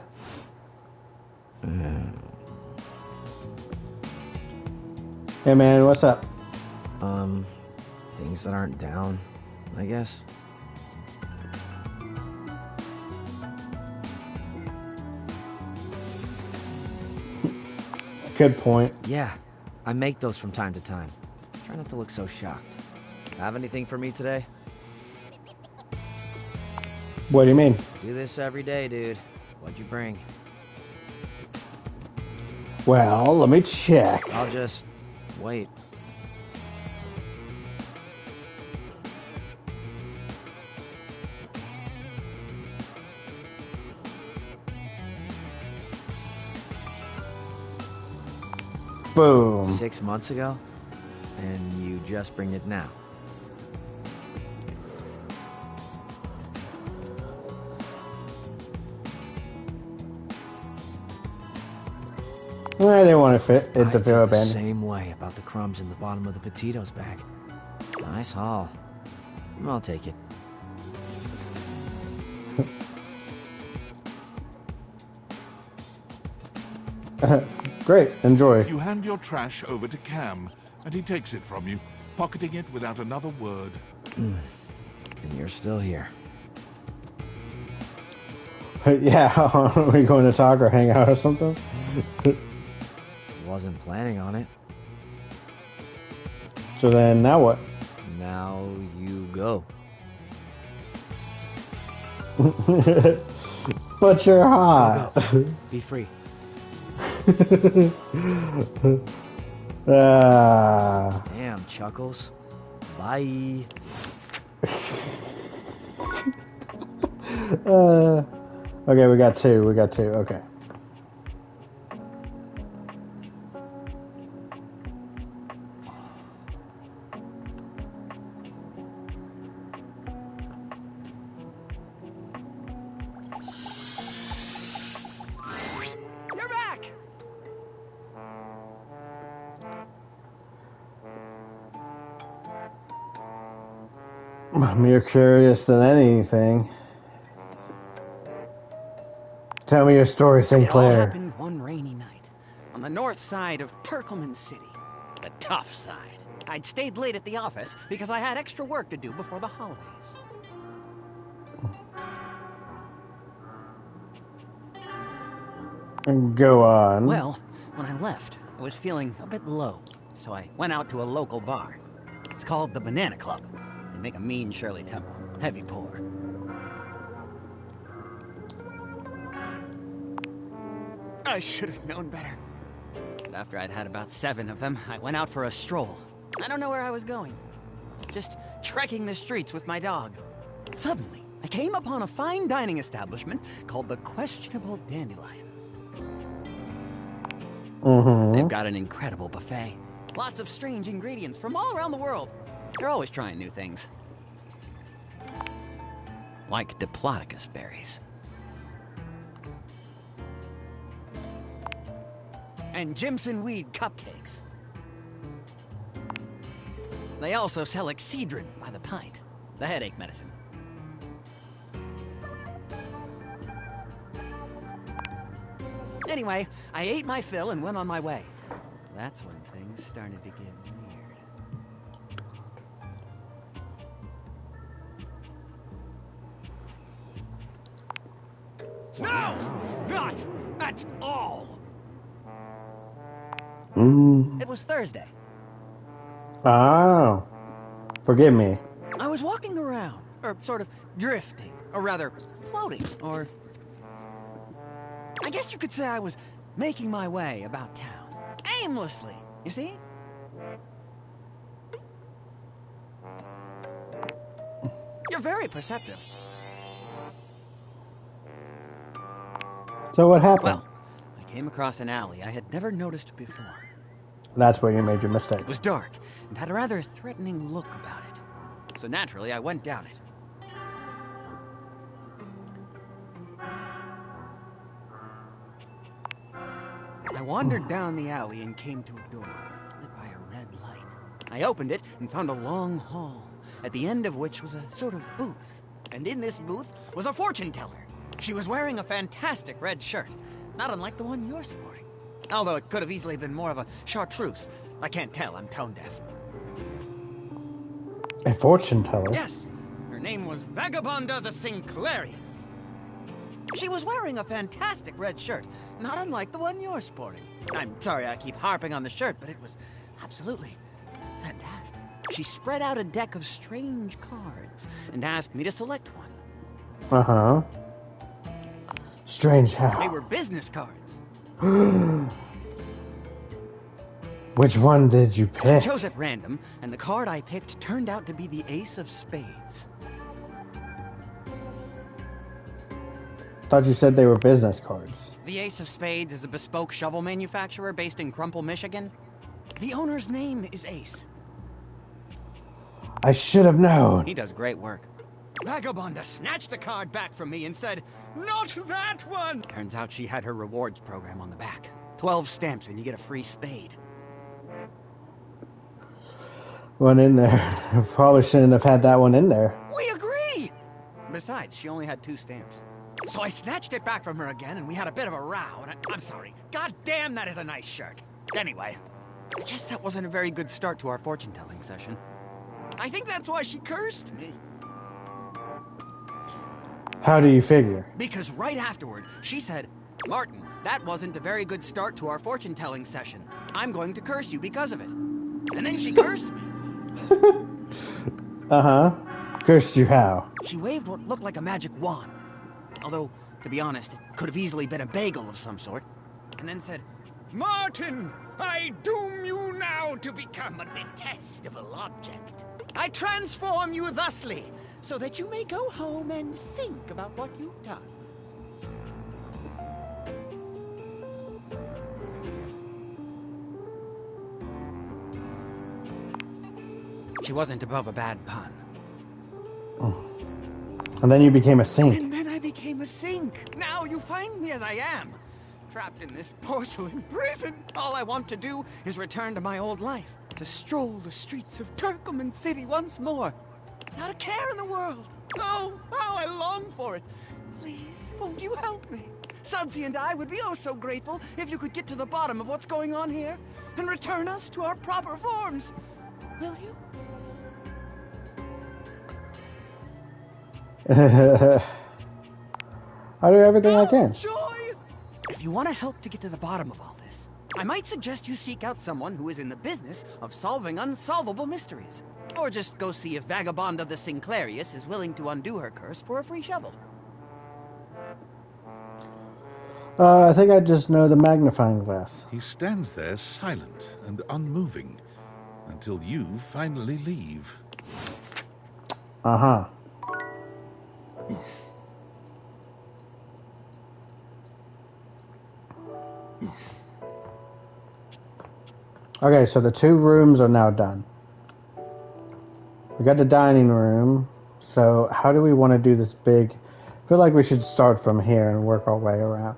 Hey man, what's up? Things that aren't down, I guess. Good point. Yeah, I make those from time to time. Try not to look so shocked. Have anything for me today? What do you mean? Do this every day, dude. What'd you bring? Well, let me check. I'll just wait. Boom. 6 months ago? And you just bring it now? I didn't want to fit it to feel the abandoned. Same way about the crumbs in the bottom of the potatoes bag. Nice haul. I'll take it. Great, enjoy. You hand your trash over to Cam, and he takes it from you, pocketing it without another word. And you're still here. Yeah, are we going to talk or hang out or something? Wasn't planning on it. So then, now what? Now you go. But you're hot. Go. Be free. Damn, Chuckles. Bye. Okay, we got two. Okay. You're back! I'm more curious than anything. Tell me your story, It all Sinclair. happened one rainy night on the north side of Perkleman City, the tough side. I'd stayed late at the office because I had extra work to do before the holidays. Go on. Well, when I left, I was feeling a bit low, so I went out to a local bar. It's called the Banana Club. They make a mean Shirley Temple, heavy pour. I should have known better. But after I'd had about 7 of them, I went out for a stroll. I don't know where I was going. Just trekking the streets with my dog. Suddenly, I came upon a fine dining establishment called the Questionable Dandelion. They've got an incredible buffet. Lots of strange ingredients from all around the world. They're always trying new things. Like Diplodocus berries. And Jimson weed cupcakes. They also sell Excedrin by the pint, the headache medicine. Anyway, I ate my fill and went on my way. That's when things started to get weird. No! Not at all! It was Thursday. Oh. Forgive me. I was walking around, or sort of drifting, or rather, floating, or... I guess you could say I was making my way about town. Aimlessly, you see? You're very perceptive. So what happened? Well, I came across an alley I had never noticed before. That's where you made your mistake. It was dark and had a rather threatening look about it. So naturally, I went down it. I wandered down the alley and came to a door lit by a red light. I opened it and found a long hall, at the end of which was a sort of booth. And in this booth was a fortune teller. She was wearing a fantastic red shirt, not unlike the one you're sporting. Although it could have easily been more of a chartreuse. I can't tell, I'm tone deaf. A fortune teller? Yes, her name was Vagabonda the Sinclairius. She was wearing a fantastic red shirt, not unlike the one you're sporting. I'm sorry I keep harping on the shirt, but it was absolutely fantastic. She spread out a deck of strange cards and asked me to select one. Uh-huh. Strange how? They were business cards. Which one did you I pick? chose at random, and the card I picked turned out to be the Ace of Spades. Thought you said they were business cards. The Ace of Spades is a bespoke shovel manufacturer based in Crumple, Michigan. The owner's name is Ace. I should have known. He does great work. Vagabonda snatched the card back from me and said, "Not that one!" Turns out she had her rewards program on the back. 12 stamps and you get a free spade. One in there. Probably shouldn't have had that one in there. We agree! Besides, she only had 2 stamps. So I snatched it back from her again and we had a bit of a row, and I'm sorry. God damn, that is a nice shirt. Anyway, I guess that wasn't a very good start to our fortune-telling session. I think that's why she cursed me. How do you figure? Because right afterward, she said, "Martin, that wasn't a very good start to our fortune-telling session. I'm going to curse you because of it." And then she cursed me. Uh-huh. Cursed you how? She waved what looked like a magic wand. Although, to be honest, it could have easily been a bagel of some sort. And then said, "Martin, I doom you now to become a detestable object. I transform you thusly, so that you may go home and think about what you've done." She wasn't above a bad pun. And then you became a sink. And then I became a sink. Now you find me as I am, trapped in this porcelain prison. All I want to do is return to my old life, to stroll the streets of Turkoman City once more, without a care in the world. Oh, how I long for it. Please, won't you help me? Sudsy and I would be oh so grateful if you could get to the bottom of what's going on here and return us to our proper forms. Will you? I'll do everything I can. Joy! If you want to help to get to the bottom of all this, I might suggest you seek out someone who is in the business of solving unsolvable mysteries. Or just go see if Vagabonda the Sinclairius is willing to undo her curse for a free shovel. I think I just know the magnifying glass. He stands there silent and unmoving until you finally leave. Uh-huh. Okay, so the 2 rooms are now done. We got the dining room. So how do we want to do this big? I feel like we should start from here and work our way around.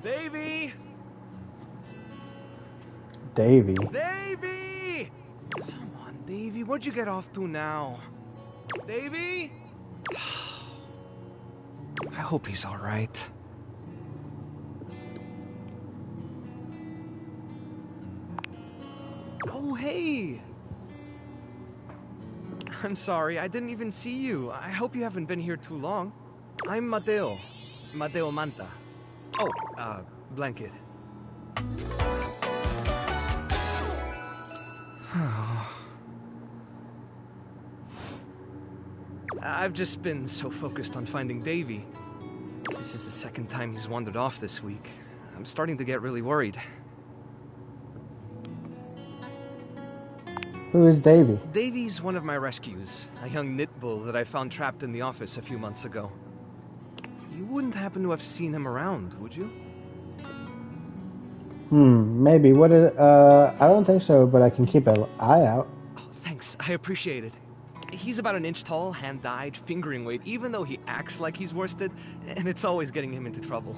Davy! Davy? Davy! Come on, Davy, what'd you get off to now? Davy? I hope he's all right. Oh, hey! I'm sorry, I didn't even see you. I hope you haven't been here too long. I'm Mateo. Mateo Manta. Oh, Blanket. I've just been so focused on finding Davy. This is the second time he's wandered off this week. I'm starting to get really worried. Who is Davy? Davy's one of my rescues, a young knit bull that I found trapped in the office a few months ago. You wouldn't happen to have seen him around, would you? Maybe. I don't think so, but I can keep an eye out. Oh, thanks, I appreciate it. He's about an inch tall, hand-dyed, fingering weight, even though he acts like he's worsted, and it's always getting him into trouble.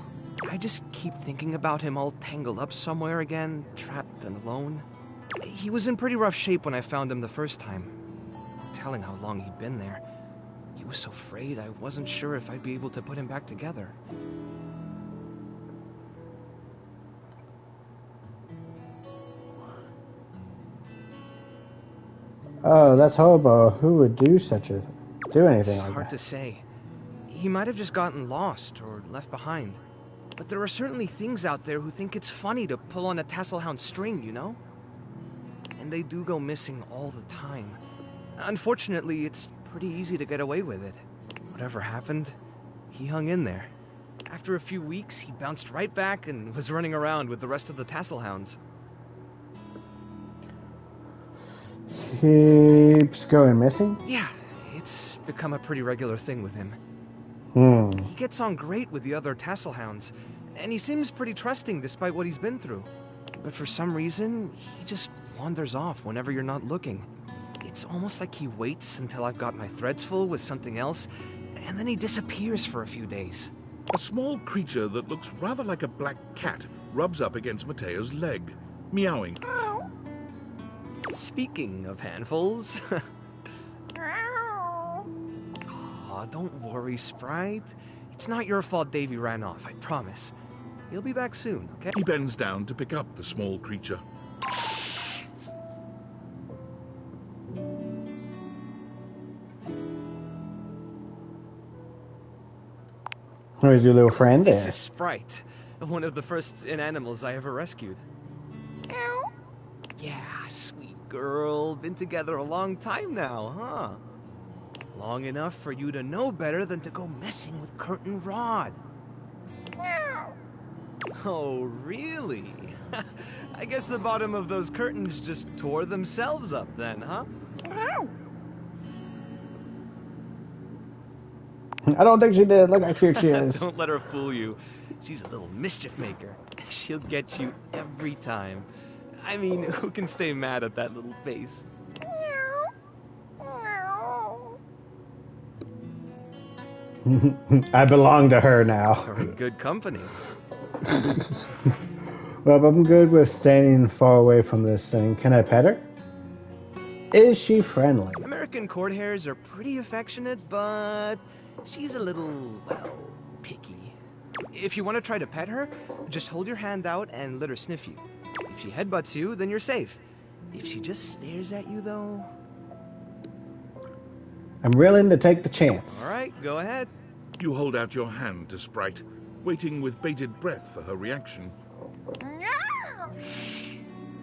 I just keep thinking about him all tangled up somewhere again, trapped and alone. He was in pretty rough shape when I found him the first time. No telling how long he'd been there. He was so frayed I wasn't sure if I'd be able to put him back together. Oh, that's horrible. Who would do anything It's like hard that? to say. He might have just gotten lost or left behind. But there are certainly things out there who think it's funny to pull on a tasselhound string, you know? And they do go missing all the time. Unfortunately, it's pretty easy to get away with it. Whatever happened, he hung in there. After a few weeks, he bounced right back and was running around with the rest of the tasselhounds. Keeps going missing? Yeah, it's become a pretty regular thing with him. He gets on great with the other tasselhounds, and he seems pretty trusting despite what he's been through. But for some reason, he just wanders off whenever you're not looking. It's almost like he waits until I've got my threads full with something else, and then he disappears for a few days. A small creature that looks rather like a black cat rubs up against Mateo's leg, meowing. Speaking of handfuls... Aw, don't worry, Sprite. It's not your fault Davy ran off, I promise. He'll be back soon, okay? He bends down to pick up the small creature. Where's your little friend This there? is Sprite, one of the first inanimals I ever rescued. Yeah, sweet girl. Been together a long time now, huh? Long enough for you to know better than to go messing with Curtain Rod. Oh, really? I guess the bottom of those curtains just tore themselves up then, huh? I don't think she did. Look how cute she is. Don't let her fool you. She's a little mischief maker. She'll get you every time. I mean, who can stay mad at that little face? I belong to her now. You're in good company. Well, I'm good with standing far away from this thing. Can I pet her? Is she friendly? American court hares are pretty affectionate, but she's a little, well, picky. If you want to try to pet her, just hold your hand out and let her sniff you. If she headbutts you, then you're safe. If she just stares at you, though... I'm willing to take the chance. All right, go ahead. You hold out your hand to Sprite, waiting with bated breath for her reaction.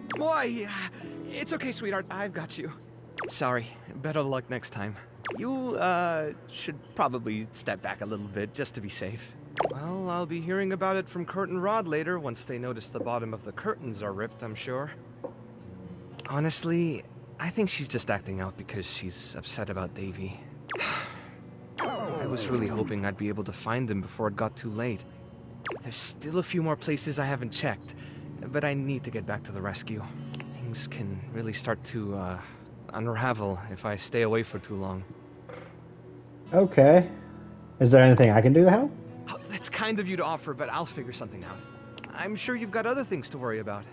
Boy, it's okay, sweetheart. I've got you. Sorry. Better luck next time. You, should probably step back a little bit just to be safe. Well, I'll be hearing about it from Curtain Rod later once they notice the bottom of the curtains are ripped, I'm sure. Honestly, I think she's just acting out because she's upset about Davy. I was really hoping I'd be able to find him before it got too late. There's still a few more places I haven't checked, but I need to get back to the rescue. Things can really start to, unravel if I stay away for too long. Okay. Is there anything I can do to help? Oh, that's kind of you to offer, but I'll figure something out. I'm sure you've got other things to worry about.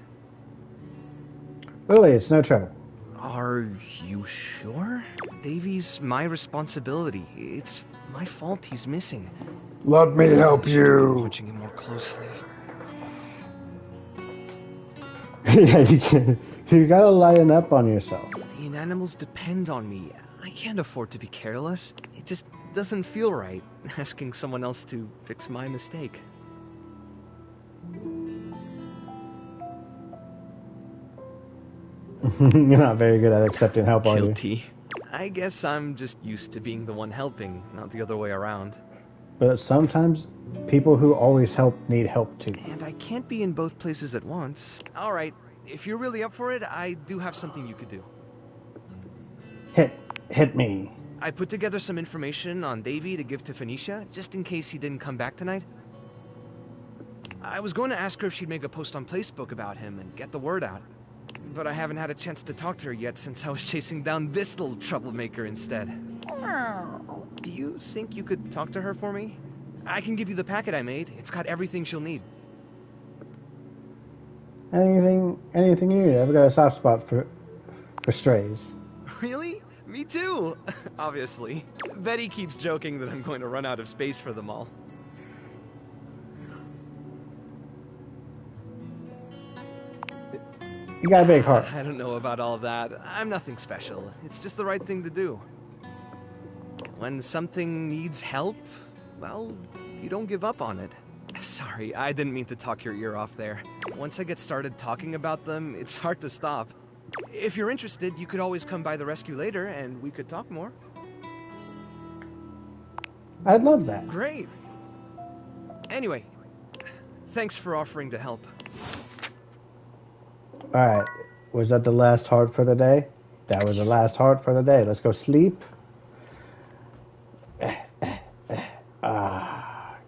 Really, it's no trouble. Are you sure? Davy's my responsibility. It's my fault he's missing. Let me help you. Watching him more closely. Yeah, you can. You gotta lighten up on yourself. The inanimals depend on me. I can't afford to be careless. It just doesn't feel right, asking someone else to fix my mistake. You're not very good at accepting help, are you? Guilty. I guess I'm just used to being the one helping, not the other way around. but sometimes people who always help need help too. And I can't be in both places at once. All right, if you're really up for it, I do have something you could do. Hit me. I put together some information on Davy to give to Phoenicia, just in case he didn't come back tonight. I was going to ask her if she'd make a post on Facebook about him and get the word out. But I haven't had a chance to talk to her yet since I was chasing down this little troublemaker instead. Do you think you could talk to her for me? I can give you the packet I made. It's got everything she'll need. Anything you need. I've got a soft spot for strays. Really? Me too! Obviously. Betty keeps joking that I'm going to run out of space for them all. You got a big heart. I don't know about all that. I'm nothing special. It's just the right thing to do. When something needs help, well, you don't give up on it. Sorry, I didn't mean to talk your ear off there. Once I get started talking about them, it's hard to stop. If you're interested, you could always come by the rescue later, and we could talk more. I'd love that. Great. Anyway, thanks for offering to help. Alright, was that the last heart for the day? That was the last heart for the day. Let's go sleep.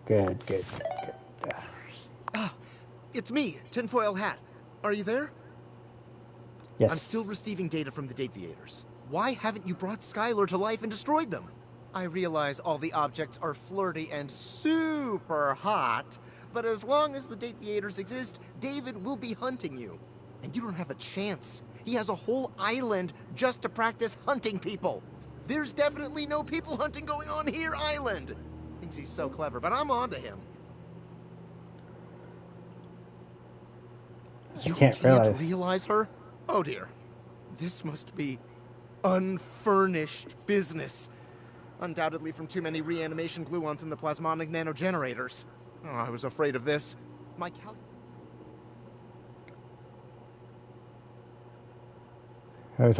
Good. It's me, Tinfoil Hat. Are you there? Yes. I'm still receiving data from the Dateviators. Why haven't you brought Skylar to life and destroyed them? I realize all the objects are flirty and super hot, but as long as the Dateviators exist, David will be hunting you. And you don't have a chance. He has a whole island just to practice hunting people. There's definitely no people hunting going on here, island. Thinks he's so clever, but I'm on to him. You can't realize her? Oh dear. This must be unfurnished business. Undoubtedly from too many reanimation gluons in the plasmonic nanogenerators. Oh, I was afraid of this. My All right,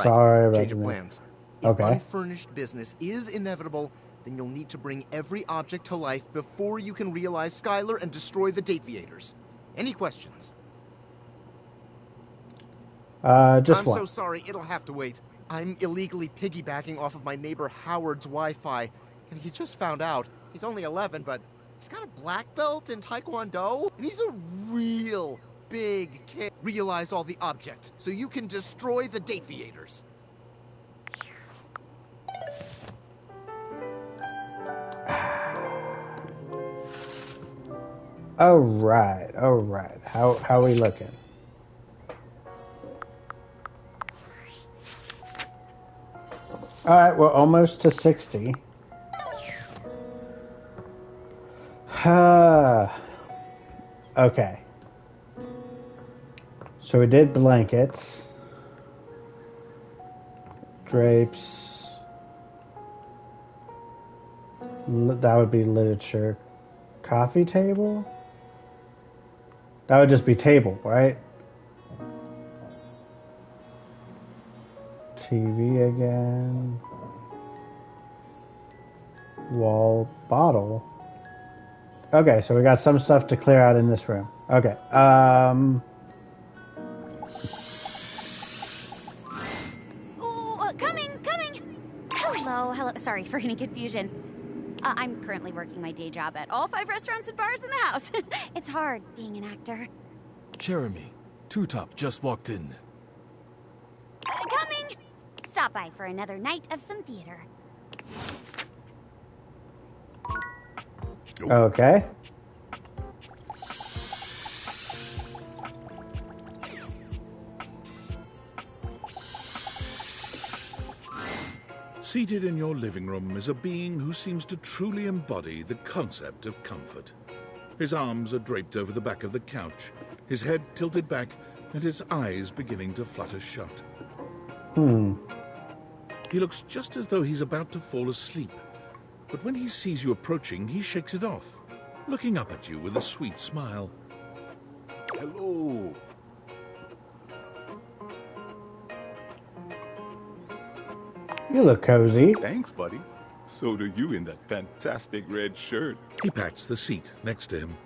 sorry about change of that. plans. Okay. If unfurnished business is inevitable, then you'll need to bring every object to life before you can realize Skylar and destroy the Dateviators. Any questions? Just I'm one. so sorry, it'll have to wait. I'm illegally piggybacking off of my neighbor Howard's Wi-Fi, and he just found out. He's only 11, but he's got a black belt in Taekwondo, and he's a real big kid. Realize all the objects, so you can destroy the Dateviators. All right. How we looking? All right, we're almost to 60. Okay. So we did blankets, drapes. That would be literature. Coffee table? That would just be table, right? TV again. Wall bottle. Okay, so we got some stuff to clear out in this room. Okay. Coming! Hello. Sorry for any confusion. I'm currently working my day job at all 5 restaurants and bars in the house. It's hard being an actor. Jeremy, Two Top just walked in. Coming! Stop by for another night of some theater. Okay. Seated in your living room is a being who seems to truly embody the concept of comfort. His arms are draped over the back of the couch, his head tilted back, and his eyes beginning to flutter shut. He looks just as though he's about to fall asleep, but when he sees you approaching, he shakes it off, looking up at you with a sweet smile. Hello. You look cozy. Thanks, buddy. So do you in that fantastic red shirt. He pats the seat next to him.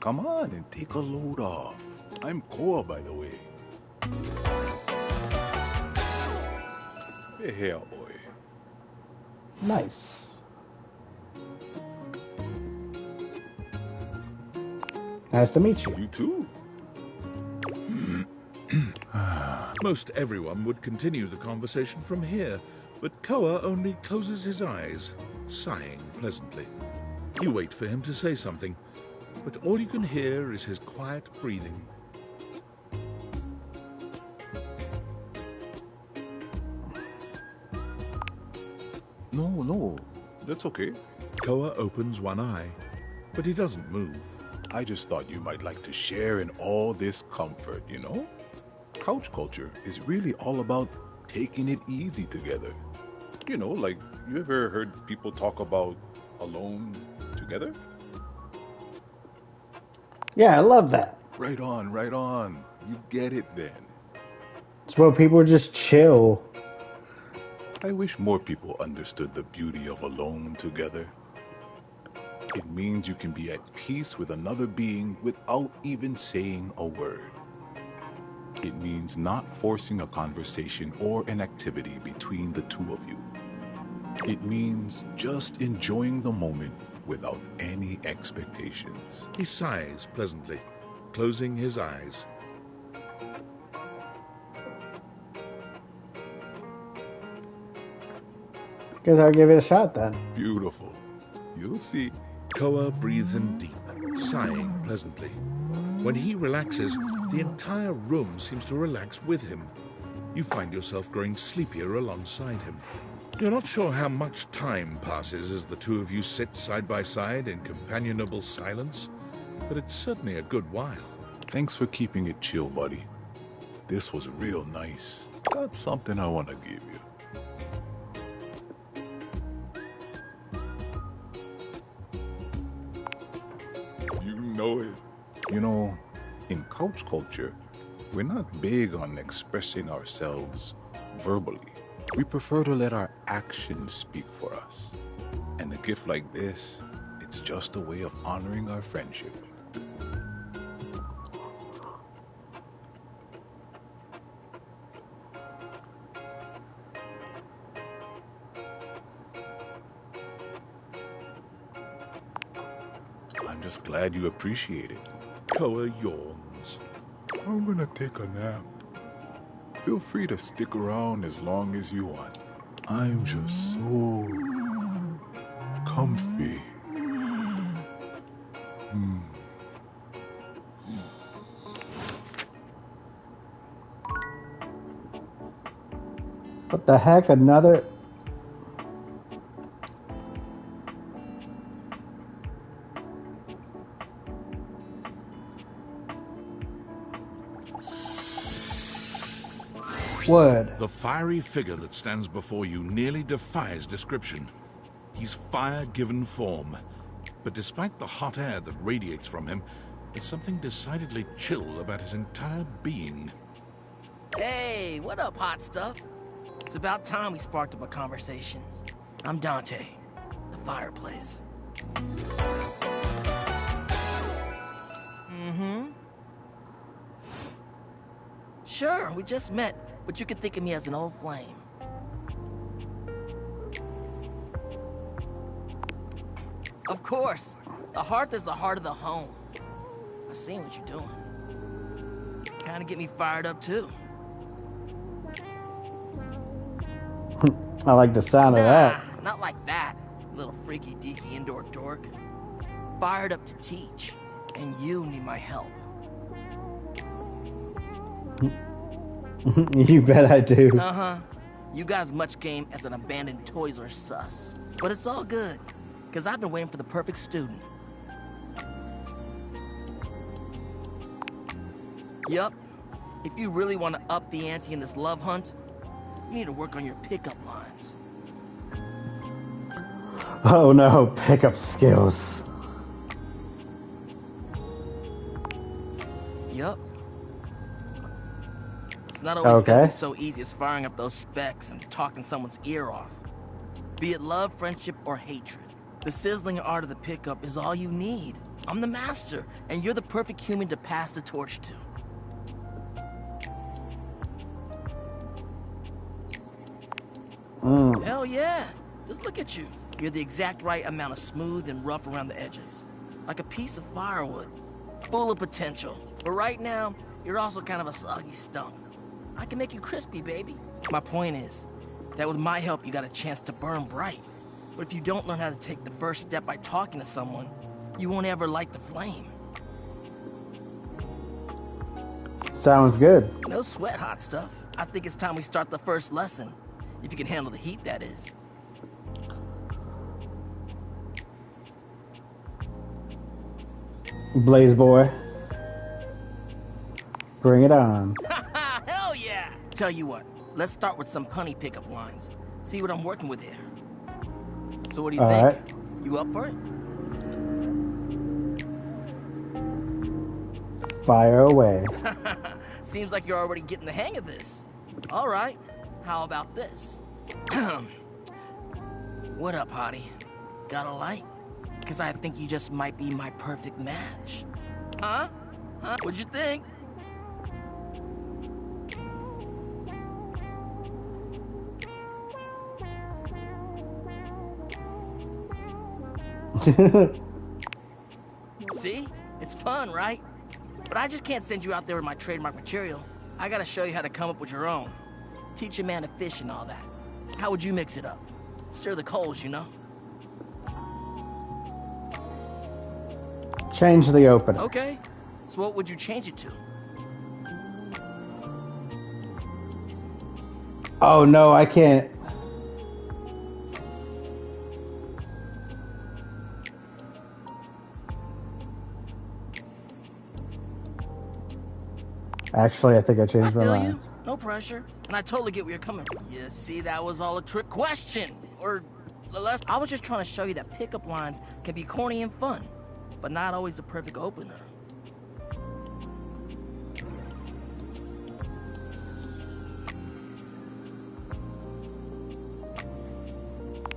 Come on and take a load off. I'm Koa, by the way. Hey, here, boy. Nice. Nice to meet you. You too. Most everyone would continue the conversation from here, but Koa only closes his eyes, sighing pleasantly. You wait for him to say something, but all you can hear is his quiet breathing. No, that's okay. Koa opens one eye, but he doesn't move. I just thought you might like to share in all this comfort, you know? Couch culture is really all about taking it easy together. You know, like, you ever heard people talk about alone together? Yeah, I love that. Right on, right on. You get it then. It's where people just chill. I wish more people understood the beauty of alone together. It means you can be at peace with another being without even saying a word. It means not forcing a conversation or an activity between the two of you. It means just enjoying the moment without any expectations. He sighs pleasantly, closing his eyes. Guess I'll give it a shot then. Beautiful. You'll see. Koa breathes in deep, sighing pleasantly. When he relaxes, the entire room seems to relax with him. You find yourself growing sleepier alongside him. You're not sure how much time passes as the two of you sit side by side in companionable silence, but it's certainly a good while. Thanks for keeping it chill, buddy. This was real nice. Got something I want to give you. You know it. You know, in couch culture, we're not big on expressing ourselves verbally. We prefer to let our actions speak for us. And a gift like this, it's just a way of honoring our friendship. I'm just glad you appreciate it. Koa yawns. I'm gonna take a nap. Feel free to stick around as long as you want. I'm just so comfy. What the heck? Another... Word. The fiery figure that stands before you nearly defies description. He's fire given form, but despite the hot air that radiates from him, there's something decidedly chill about his entire being. Hey, what up, hot stuff? It's about time we sparked up a conversation. I'm Dante, the fireplace. Sure, we just met, but you can think of me as an old flame. Of course, the hearth is the heart of the home. I seen what you're doing. Kinda get me fired up too. I like the sound of that. Not like that, little freaky deaky indoor dork. Fired up to teach, and you need my help. You bet I do. You got as much game as an abandoned Toys R Us. But it's all good, because I've been waiting for the perfect student. Yup. If you really want to up the ante in this love hunt, you need to work on your pickup lines. Oh no, pickup skills. Yup. It's not always Okay. gonna be so easy as firing up those specs and talking someone's ear off. Be it love, friendship, or hatred. The sizzling art of the pickup is all you need. I'm the master, and you're the perfect human to pass the torch to. Hell yeah. Just look at you. You're the exact right amount of smooth and rough around the edges. Like a piece of firewood. Full of potential. But right now, you're also kind of a soggy stump. I can make you crispy, baby. My point is that with my help, you got a chance to burn bright. But if you don't learn how to take the first step by talking to someone, you won't ever light the flame. Sounds good. No sweat, hot stuff. I think it's time we start the first lesson. If you can handle the heat, that is. Blaze boy. Bring it on. Hell yeah! Tell you what, let's start with some punny pickup lines. See what I'm working with here. So what do you think? Right. You up for it? Fire away. Seems like you're already getting the hang of this. All right, how about this? What up, hottie? Got a light? Because I think you just might be my perfect match. Huh? What'd you think? See? It's fun, right? But I just can't send you out there with my trademark material. I gotta show you how to come up with your own. Teach a man to fish and all that. How would you mix it up? Stir the coals, you know? Change the opener. Okay. So what would you change it to? Oh no, I can't. Actually, I think I changed my mind. No pressure. And I totally get where you're coming from. You see, that was all a trick question. Or less. I was just trying to show you that pickup lines can be corny and fun, but not always the perfect opener.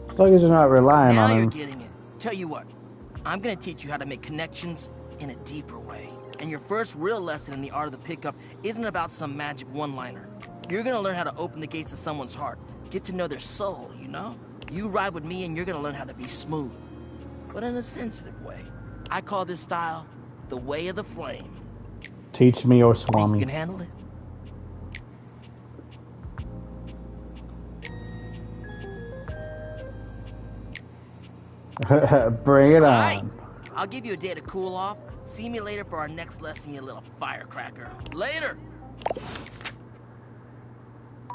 As long as you're not relying Now on you're him. getting it. Tell you what, I'm gonna teach you how to make connections in a deeper way. And your first real lesson in the art of the pickup isn't about some magic one-liner. You're gonna learn how to open the gates of someone's heart, get to know their soul, you know? You ride with me and you're gonna learn how to be smooth, but in a sensitive way. I call this style the way of the flame. Teach me, O Think you Swami. can handle it? Bring it on. I'll give you a day to cool off. See me later for our next lesson, you little firecracker. Later!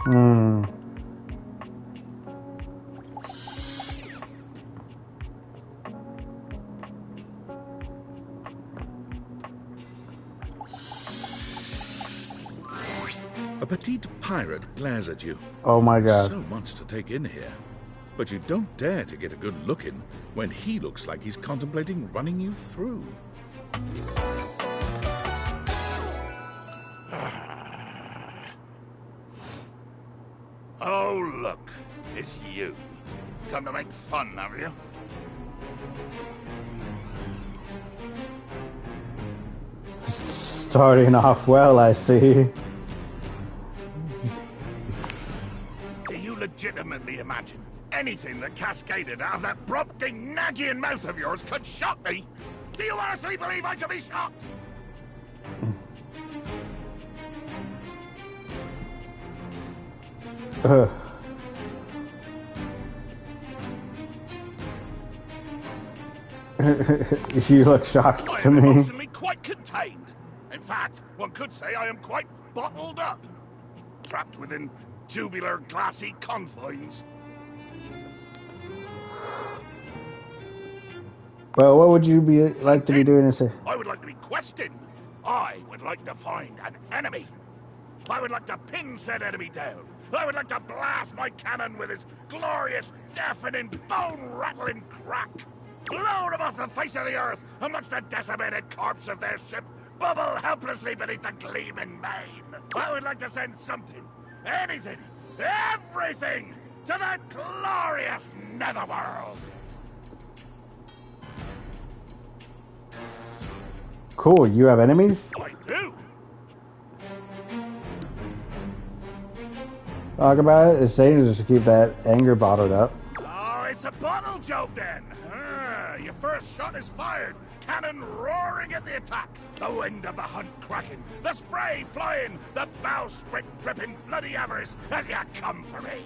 Hmm. A petite pirate glares at you. Oh my god. So much to take in here. But you don't dare to get a good look in when he looks like he's contemplating running you through. Oh, look. It's you. Come to make fun, have you? Starting off well, I see. Do you legitimately imagine anything that cascaded out of that prompting, nagging mouth of yours could shock me? Do you honestly believe I could be shocked? You look shocked I to am me. emotionally quite contained. In fact, one could say I am quite bottled up. Trapped within tubular, glassy confines. Well, what would you be like to be doing this? I would like to be questioned. I would like to find an enemy. I would like to pin said enemy down. I would like to blast my cannon with his glorious, deafening, bone-rattling crack. Blow them off the face of the earth amongst the decimated corpse of their ship, bubble helplessly beneath the gleaming main. I would like to send something, anything, everything, to that glorious netherworld. Cool, you have enemies? I do. Talk about it. It's dangerous to keep that anger bottled up. Oh, it's a bottle joke then. Your first shot is fired. Cannon roaring at the attack. The wind of the hunt cracking. The spray flying. The bowsprit dripping bloody avarice as you come for me.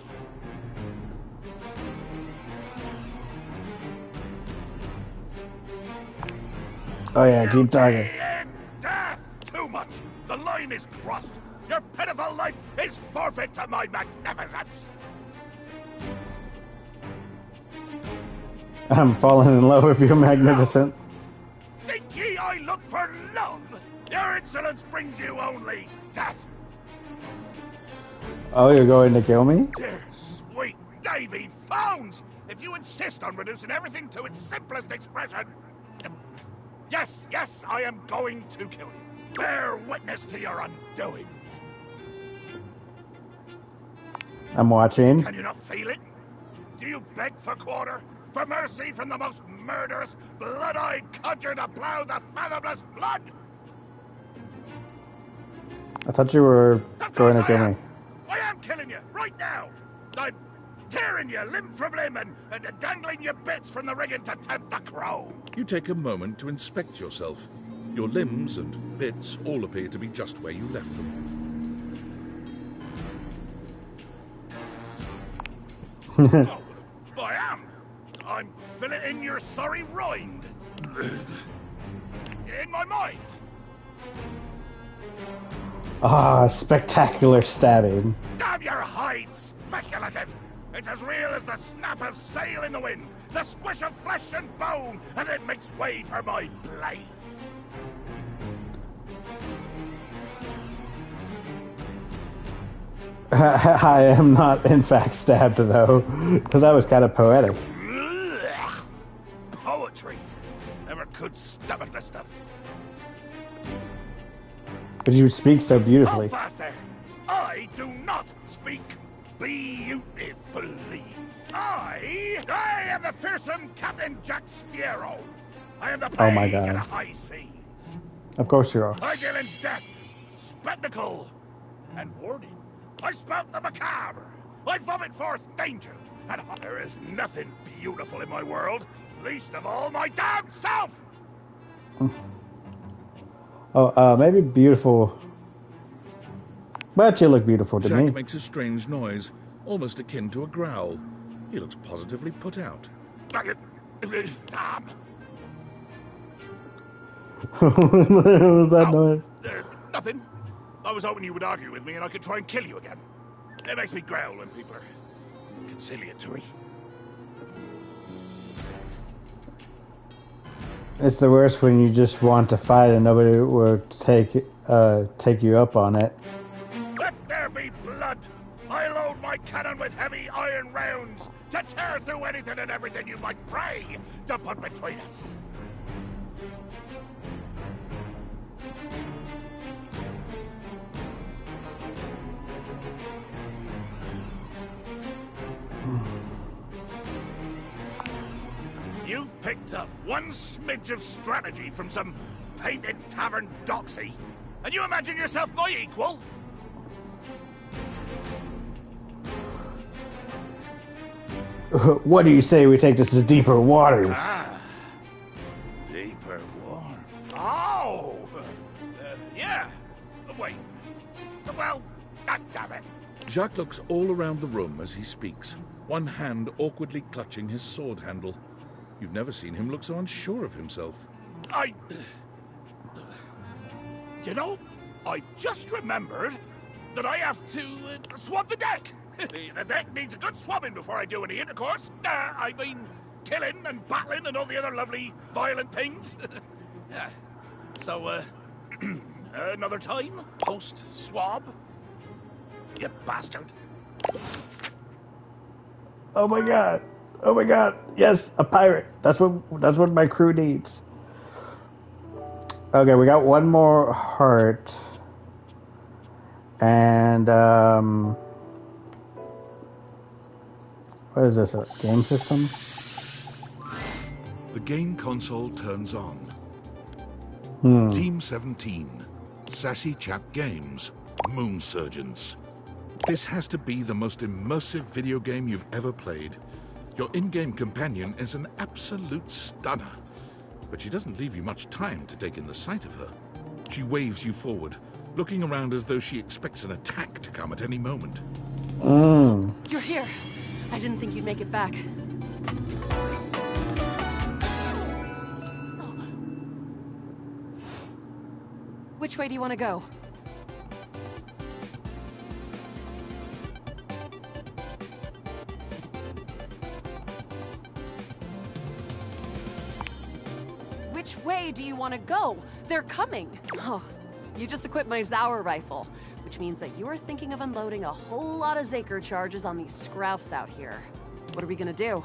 Oh yeah, keep talking. In death! Too much. The line is crossed. Your pitiful life is forfeit to my magnificence. I'm falling in love with you, magnificent. Think ye I look for love? Your insolence brings you only death. Oh, you're going to kill me? Dear sweet Davy Phones! If you insist on reducing everything to its simplest expression... Yes, I am going to kill you. Bear witness to your undoing. I'm watching. Can you not feel it? Do you beg for quarter? For mercy from the most murderous, blood-eyed codger to plow the fathomless flood? I thought you were going to kill me. I am killing you, right now! I'm tearing you limb from limb and dangling your bits from the rigging to tempt the crow. You take a moment to inspect yourself. Your limbs and bits all appear to be just where you left them. Oh, I am. I'm filleting your sorry rind. In my mind. Ah, spectacular stabbing. Damn your hide, speculative! It's as real as the snap of sail in the wind, the squish of flesh and bone as it makes way for my blade. I am not, in fact, stabbed, though, because that was kind of poetic. Poetry. Never could stomach this stuff. But you speak so beautifully. Hold fast there. I do not speak beautifully. I am the fearsome Captain Jack Sparrow. I am the Oh my plague in the God. high seas. Of course you are. I deal in death, spectacle, and warning. I spout the macabre. I vomit forth danger. And there is nothing beautiful in my world, least of all my damn self. Oh, maybe beautiful. But you look beautiful to me. Jack makes a strange noise, almost akin to a growl. He looks positively put out. Damn. What was that noise? Nothing. I was hoping you would argue with me and I could try and kill you again. It makes me growl when people are conciliatory. It's the worst when you just want to fight and nobody will take you up on it. Let there be blood! I load my cannon with heavy iron rounds to tear through anything and everything you might pray to put between us. You've picked up one smidge of strategy from some painted tavern doxy, and you imagine yourself my equal? What do you say we take this to deeper waters? Ah, deeper water. Oh! Yeah. Wait. Well, God damn it. Jacques looks all around the room as he speaks, one hand awkwardly clutching his sword handle. You've never seen him look so unsure of himself. You know, I've just remembered that I have to swab the deck. The deck needs a good swabbing before I do any intercourse. I mean, killing and battling and all the other lovely, violent things. Yeah. So, another time, post-swab. You bastard. Oh my god. Oh my god. Yes, a pirate. That's what my crew needs. Okay, we got one more heart. And What is this, a game system? The game console turns on. Team 17, Sassy Chap Games, Moon Surgeons. This has to be the most immersive video game you've ever played. Your in-game companion is an absolute stunner, but she doesn't leave you much time to take in the sight of her. She waves you forward, looking around as though she expects an attack to come at any moment. You're here. I didn't think you'd make it back. Which way do you want to go? Which way do you want to go? They're coming! Oh, you just equipped my Zauer rifle, which means that you're thinking of unloading a whole lot of Zaker charges on these scroufs out here. What are we gonna do?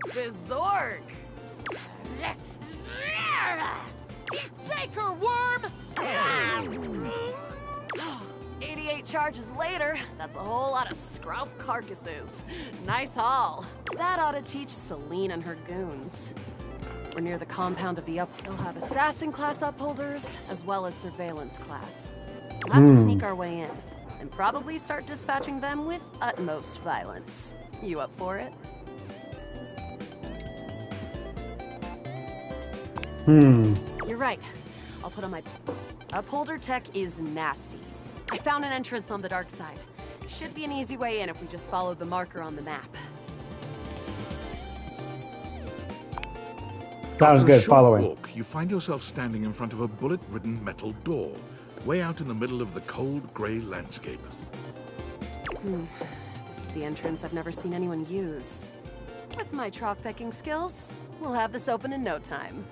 The Zorg! Eat Zaker, worm! 88 charges later, that's a whole lot of scrouf carcasses. Nice haul. That ought to teach Celine and her goons. We're near the compound of the They'll have assassin class upholders, as well as surveillance class. We'll have to sneak our way in, and probably start dispatching them with utmost violence. You up for it? You're right. I'll put on my... Upholder tech is nasty. I found an entrance on the dark side. Should be an easy way in if we just follow the marker on the map. Sounds good, following. Walk, you find yourself standing in front of a bullet-ridden metal door, way out in the middle of the cold, grey landscape. This is the entrance I've never seen anyone use. With my chalk-picking skills, we'll have this open in no time.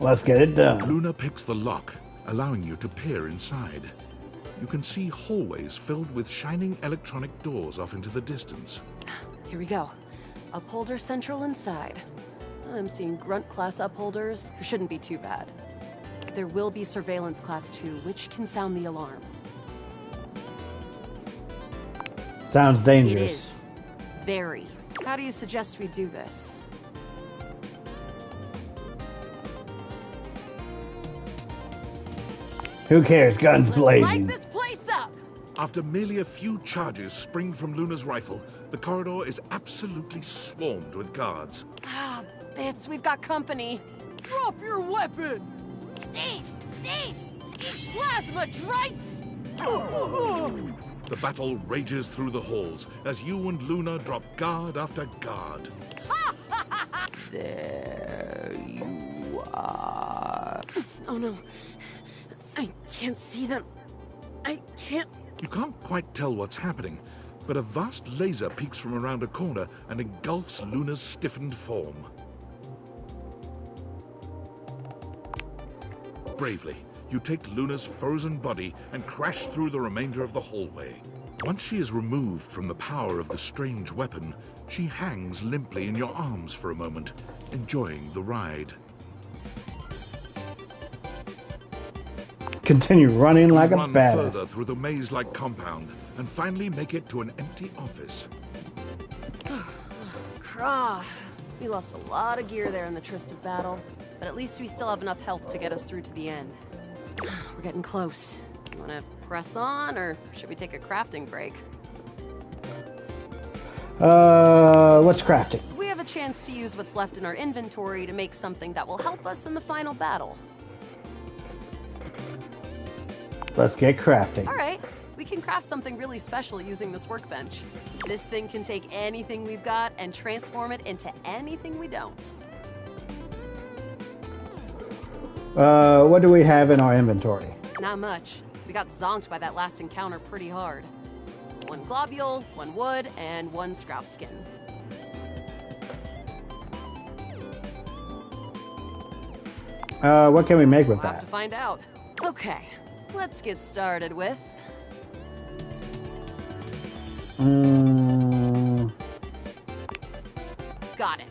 Let's get it done. Luna picks the lock, allowing you to peer inside. You can see hallways filled with shining electronic doors off into the distance. Here we go. Upholder central inside. I'm seeing grunt class upholders, who shouldn't be too bad. There will be surveillance class 2, which can sound the alarm. Sounds dangerous. It is. Very. How do you suggest we do this? Who cares? Guns blazing. Light this place up! After merely a few charges springed from Luna's rifle, the corridor is absolutely swarmed with guards. Ah, bits, we've got company. Drop your weapon! Cease! Cease! Cease! Plasma drites! The battle rages through the halls as you and Luna drop guard after guard. There you are. Oh no. I can't see them. I can't... You can't quite tell what's happening, but a vast laser peeks from around a corner and engulfs Luna's stiffened form. Bravely, you take Luna's frozen body and crash through the remainder of the hallway. Once she is removed from the power of the strange weapon, she hangs limply in your arms for a moment, enjoying the ride. Continue running like a Run badass. further through the maze-like compound and finally make it to an empty office. Krah. We lost a lot of gear there in the tryst of battle, but at least we still have enough health to get us through to the end. We're getting close. You want to press on, or should we take a crafting break? What's crafting? We have a chance to use what's left in our inventory to make something that will help us in the final battle. Let's get crafting. All right, we can craft something really special using this workbench. This thing can take anything we've got and transform it into anything we don't. What do we have in our inventory? Not much. We got zonked by that last encounter pretty hard. 1 globule, 1 wood, and 1 scrouf skin. What can we make with We'll have that? to find out. Okay, let's get started with... Got it.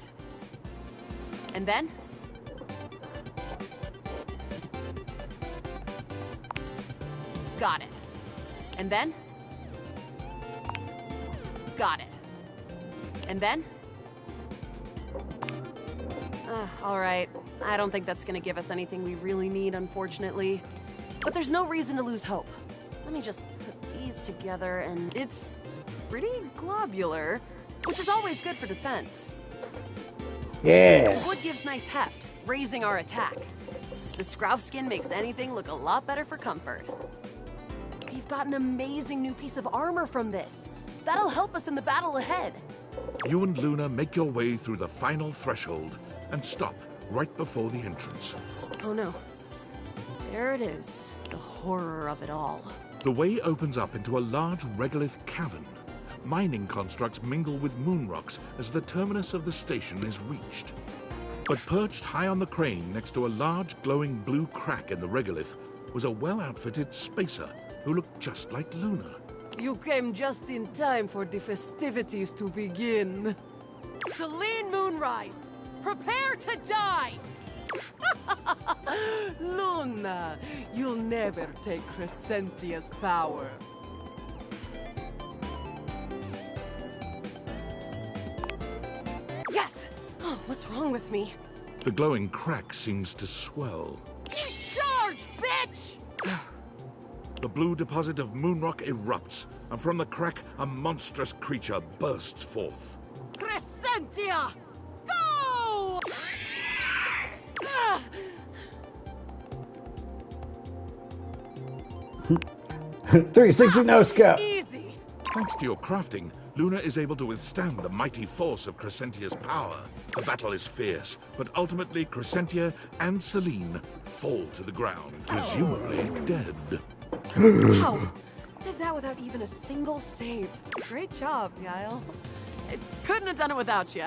And then? Got it. And then? Got it. And then? Alright. I don't think that's gonna give us anything we really need, unfortunately. But there's no reason to lose hope. Let me just put these together, and it's pretty globular, which is always good for defense. Yeah. The wood gives nice heft, raising our attack. The scrouf skin makes anything look a lot better for comfort. We've got an amazing new piece of armor from this. That'll help us in the battle ahead. You and Luna make your way through the final threshold and stop right before the entrance. Oh no. There it is. The horror of it all. The way opens up into a large regolith cavern. Mining constructs mingle with moon rocks as the terminus of the station is reached. But perched high on the crane next to a large glowing blue crack in the regolith was a well-outfitted spacer who looked just like Luna. You came just in time for the festivities to begin. Celine Moonrise, prepare to die! Luna, you'll never take Crescentia's power. Yes! Oh, what's wrong with me? The glowing crack seems to swell. Charge, bitch! The blue deposit of moonrock erupts, and from the crack, a monstrous creature bursts forth. Crescentia! Go! 360 no scope. Easy! Thanks to your crafting, Luna is able to withstand the mighty force of Crescentia's power. The battle is fierce, but ultimately Crescentia and Celine fall to the ground, presumably dead. Wow! Did that without even a single save. Great job, Yael. I couldn't have done it without you.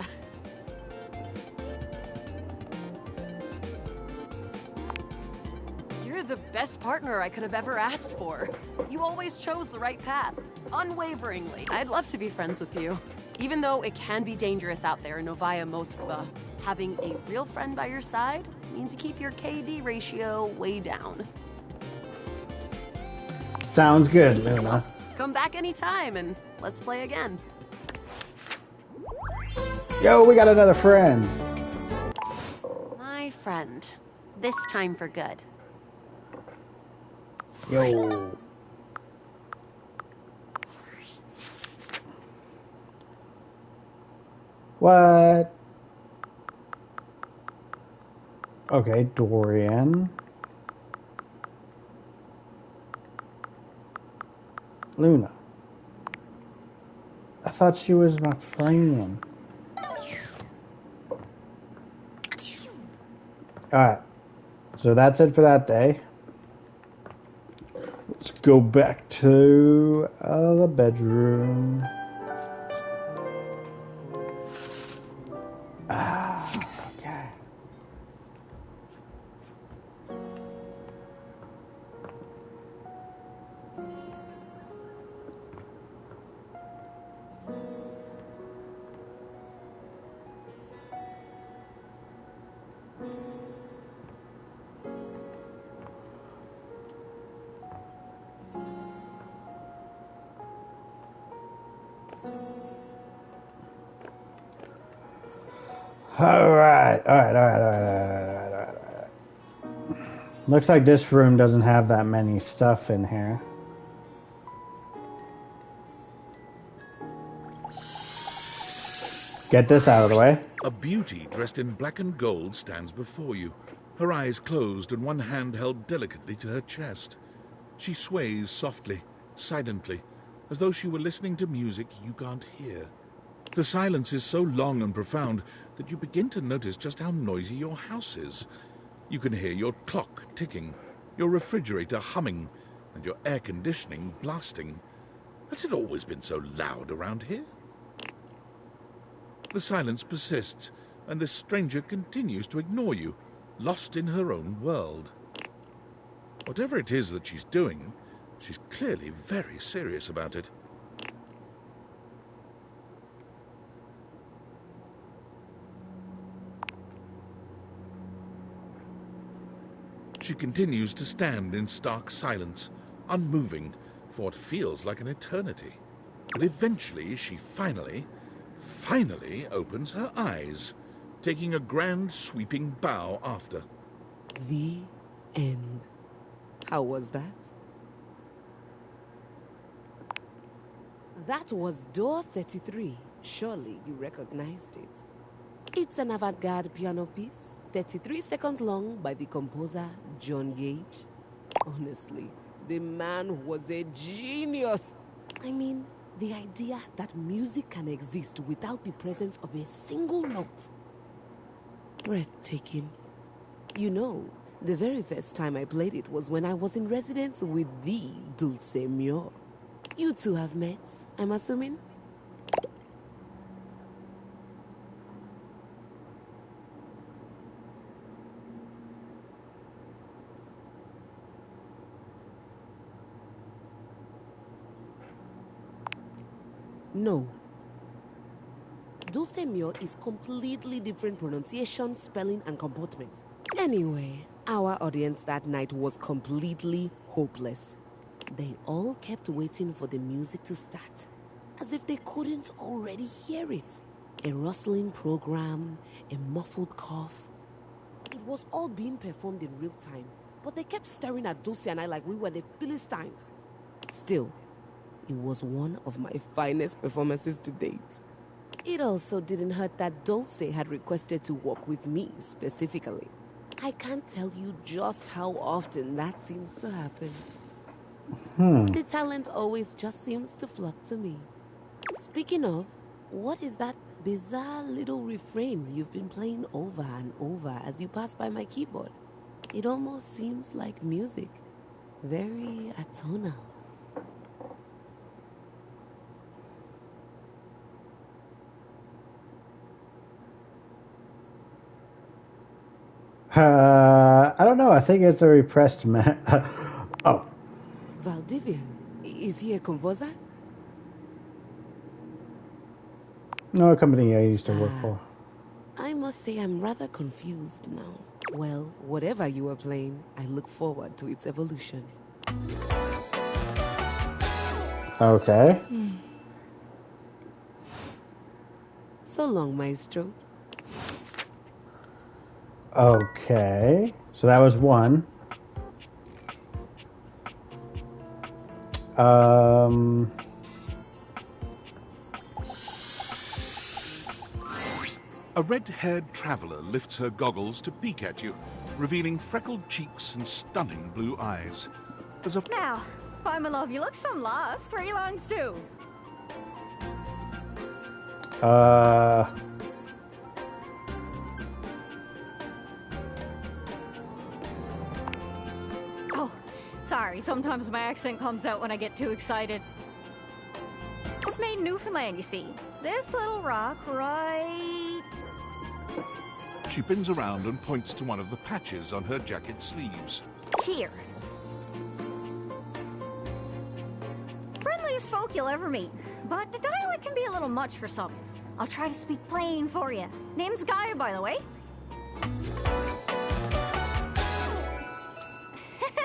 You're the best partner I could have ever asked for. You always chose the right path, unwaveringly. I'd love to be friends with you. Even though it can be dangerous out there in Novaya Moskva, having a real friend by your side means you keep your KD ratio way down. Sounds good, Luna. Come back anytime and let's play again. Yo, we got another friend. My friend. This time for good. Yo. What? Okay, Dorian. Luna. I thought she was my friend. Alright. So that's it for that day. Let's go back to the bedroom. Okay. Alright. Looks like this room doesn't have that many stuff in here. Get this out of the way. A beauty dressed in black and gold stands before you, her eyes closed and one hand held delicately to her chest. She sways softly, silently, as though she were listening to music you can't hear. The silence is so long and profound that you begin to notice just how noisy your house is. You can hear your clock ticking, your refrigerator humming, and your air conditioning blasting. Has it always been so loud around here? The silence persists, and this stranger continues to ignore you, lost in her own world. Whatever it is that she's doing, she's clearly very serious about it. She continues to stand in stark silence, unmoving for what feels like an eternity. But eventually she finally opens her eyes, taking a grand sweeping bow after. The end. How was that? That was door 33. Surely you recognized it. It's an avant-garde piano piece, 33 seconds long, by the composer John Gage. Honestly, the man was a genius. I mean, the idea that music can exist without the presence of a single note. Breathtaking. You know, the very first time I played it was when I was in residence with the Dulce Mio. You two have met, I'm assuming? No. Dulce Mio is completely different pronunciation, spelling, and comportment. Anyway, our audience that night was completely hopeless. They all kept waiting for the music to start, as if they couldn't already hear it. A rustling program, a muffled cough. It was all being performed in real time, but they kept staring at Dulce and I like we were the Philistines. Still, it was one of my finest performances to date. It also didn't hurt that Dulce had requested to work with me specifically. I can't tell you just how often that seems to happen. The talent always just seems to flock to me. Speaking of, what is that bizarre little refrain you've been playing over and over as you pass by my keyboard? It almost seems like music. Very atonal. I don't know. I think it's a repressed man. Oh. Valdivian, is he a composer? No, a company I used to work for. I must say I'm rather confused now. Well, whatever you are playing, I look forward to its evolution. Okay. So long, Maestro. Okay. So that was one. A red-haired traveler lifts her goggles to peek at you, revealing freckled cheeks and stunning blue eyes. As a Now, why, my love, you look some lost. Where are you longs to? Oh, sorry. Sometimes my accent comes out when I get too excited. It's made in Newfoundland, you see. This little rock right... She pins around and points to one of the patches on her jacket sleeves. Here. Friendliest folk you'll ever meet, but the dialect can be a little much for some. I'll try to speak plain for you. Name's Gaia, by the way.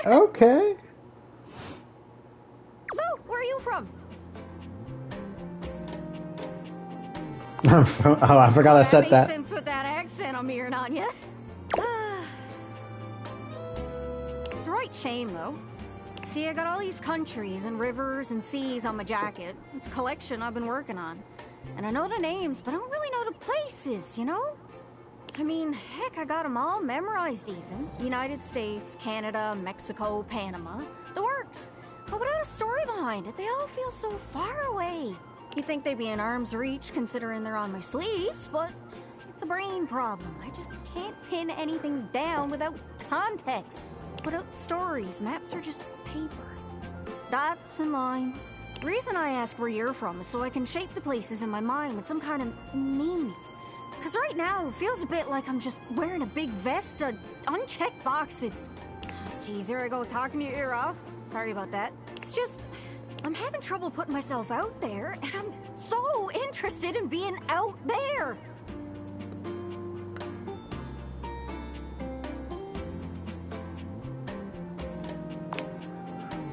Okay. So, where are you from? Oh, I forgot I said that. Makes sense with that accent I'm hearing on you. It's a right shame, though. See, I got all these countries and rivers and seas on my jacket. It's a collection I've been working on. And I know the names, but I don't really know the places, you know? I mean, heck, I got them all memorized even. United States, Canada, Mexico, Panama. The works. But without a story behind it, they all feel so far away. You'd think they'd be in arm's reach, considering they're on my sleeves, but it's a brain problem. I just can't pin anything down without context. Without stories, maps are just paper. Dots and lines. The reason I ask where you're from is so I can shape the places in my mind with some kind of meaning. Because right now, it feels a bit like I'm just wearing a big vest of unchecked boxes. Jeez, here I go, talking your ear off. Sorry about that. It's just... I'm having trouble putting myself out there, and I'm so interested in being out there.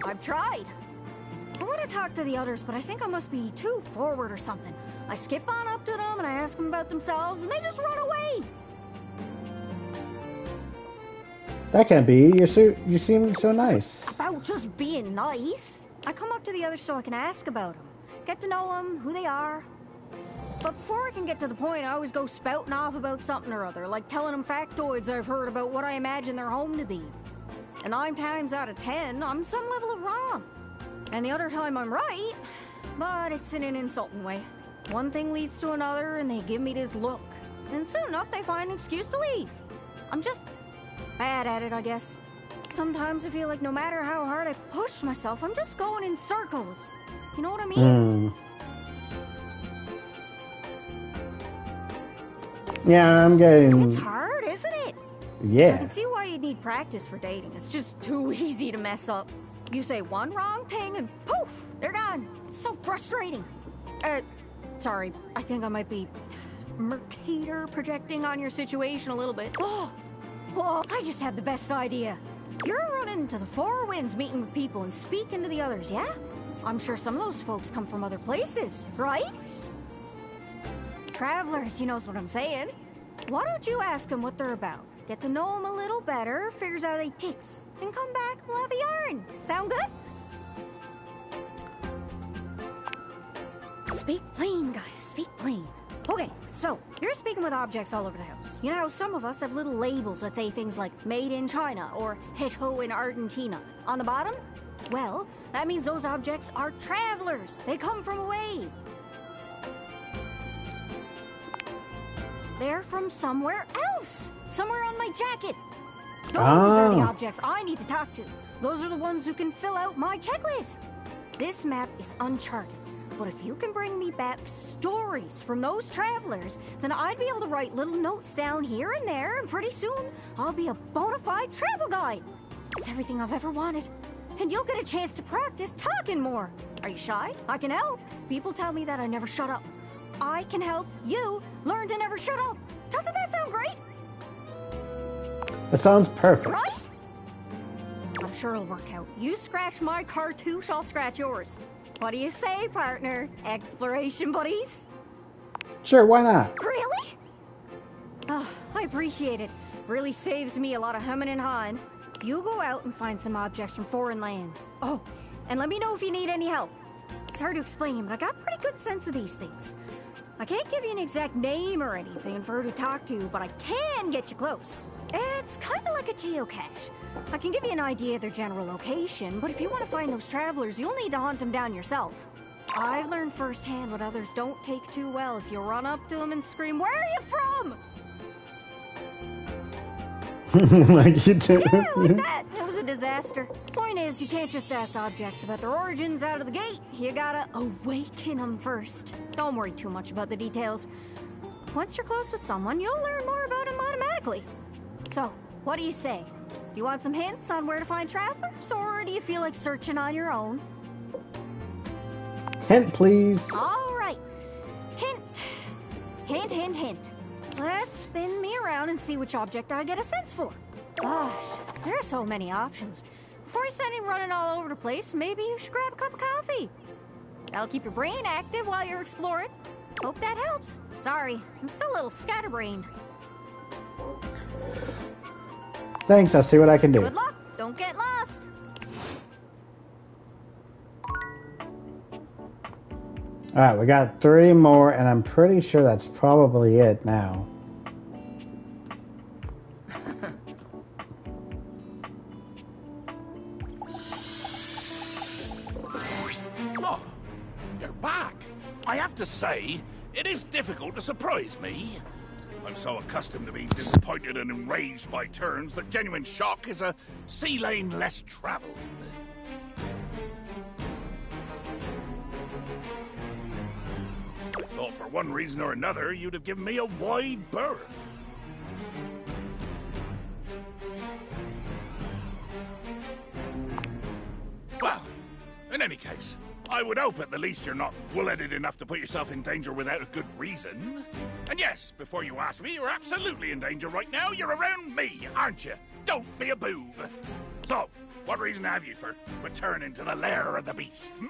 I've tried. I want to talk to the others, but I think I must be too forward or something. I skip on up to them and I ask them about themselves, and they just run away. That can't be. You seem so nice. About just being nice. I come up to the others so I can ask about them, get to know them, who they are. But before I can get to the point, I always go spouting off about something or other, like telling them factoids I've heard about what I imagine their home to be. And 9 times out of 10, I'm some level of wrong. And the other time I'm right, but it's in an insulting way. One thing leads to another, and they give me this look. And soon enough, they find an excuse to leave. I'm just bad at it, I guess. Sometimes I feel like no matter how hard I push myself, I'm just going in circles. You know what I mean? Yeah, I'm getting... It's hard, isn't it? Yeah. I can see why you'd need practice for dating. It's just too easy to mess up. You say one wrong thing and poof, they're gone. It's so frustrating. Sorry, I think I might be Mercator projecting on your situation a little bit. Oh, I just had the best idea. You're running to the Four Winds meeting with people and speaking to the others, yeah? I'm sure some of those folks come from other places, right? Travelers, you knows what I'm saying. Why don't you ask them what they're about? Get to know them a little better, figures out they ticks, then come back and we'll have a yarn. Sound good? Speak plain, guys, speak plain. Okay, so you're speaking with objects all over the house. You know how some of us have little labels that say things like made in China or Heto in Argentina on the bottom? Well, that means those objects are travelers. They come from away. They're from somewhere else. Somewhere on my jacket. Those are the objects I need to talk to. Those are the ones who can fill out my checklist. This map is uncharted. But if you can bring me back stories from those travelers, then I'd be able to write little notes down here and there, and pretty soon I'll be a bona fide travel guide. It's everything I've ever wanted. And you'll get a chance to practice talking more. Are you shy? I can help. People tell me that I never shut up. I can help you learn to never shut up. Doesn't that sound great? That sounds perfect. Right? I'm sure it'll work out. You scratch my cartouche, I'll scratch yours. What do you say, partner? Exploration buddies? Sure, why not? Really? Oh, I appreciate it. Really saves me a lot of humming and hawing. You go out and find some objects from foreign lands. Oh, and let me know if you need any help. It's hard to explain, but I got a pretty good sense of these things. I can't give you an exact name or anything for who to talk to, but I can get you close. It's kind of like a geocache. I can give you an idea of their general location, but if you want to find those travelers, you'll need to hunt them down yourself. I've learned firsthand what others don't take too well if you run up to them and scream, "Where are you from?" Like you did. Yeah, like that. It was a disaster. Point is, you can't just ask objects about their origins out of the gate. You gotta awaken them first. Don't worry too much about the details. Once you're close with someone, you'll learn more about them automatically. So, what do you say? Do you want some hints on where to find travelers, or do you feel like searching on your own? Hint, please. All right. Hint. Hint, hint, hint. Let's spin me around and see which object I get a sense for. Gosh, there are so many options. Before you send him running all over the place, maybe you should grab a cup of coffee. That'll keep your brain active while you're exploring. Hope that helps. Sorry, I'm still a little scatterbrained. Thanks, I'll see what I can do. Good luck. Don't get lost. Alright, we got 3 more, and I'm pretty sure that's probably it now. Oh, you're back. I have to say, it is difficult to surprise me. I'm so accustomed to being disappointed and enraged by turns that genuine shock is a sea lane less traveled. I thought for one reason or another you'd have given me a wide berth. Well, in any case, I would hope at the least you're not wool-headed enough to put yourself in danger without a good reason. And yes, before you ask me, you're absolutely in danger right now. You're around me, aren't you? Don't be a boob. So, What reason have you for returning to the lair of the beast? Hmm?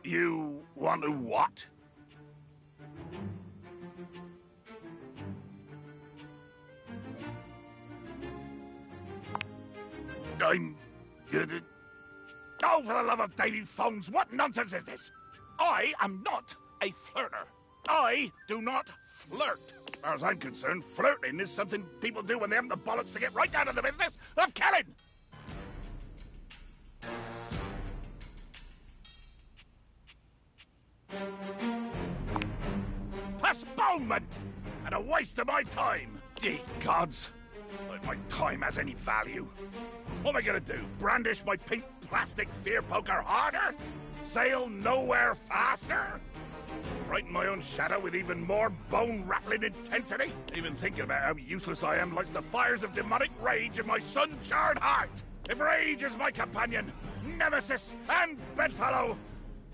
You want to what? Oh, for the love of Davy Phones, what nonsense is this? I am not a flirter. I do not flirt. As far as I'm concerned, flirting is something people do when they haven't the bollocks to get right down to the business of killing. Postponement! And a waste of my time! Ye gods! Like my time has any value. What am I gonna do? Brandish my pink plastic fear poker harder? Sail nowhere faster? Frighten my own shadow with even more bone-rattling intensity? Even thinking about how useless I am lights the fires of demonic rage in my sun-charred heart! If rage is my companion, nemesis, and bedfellow,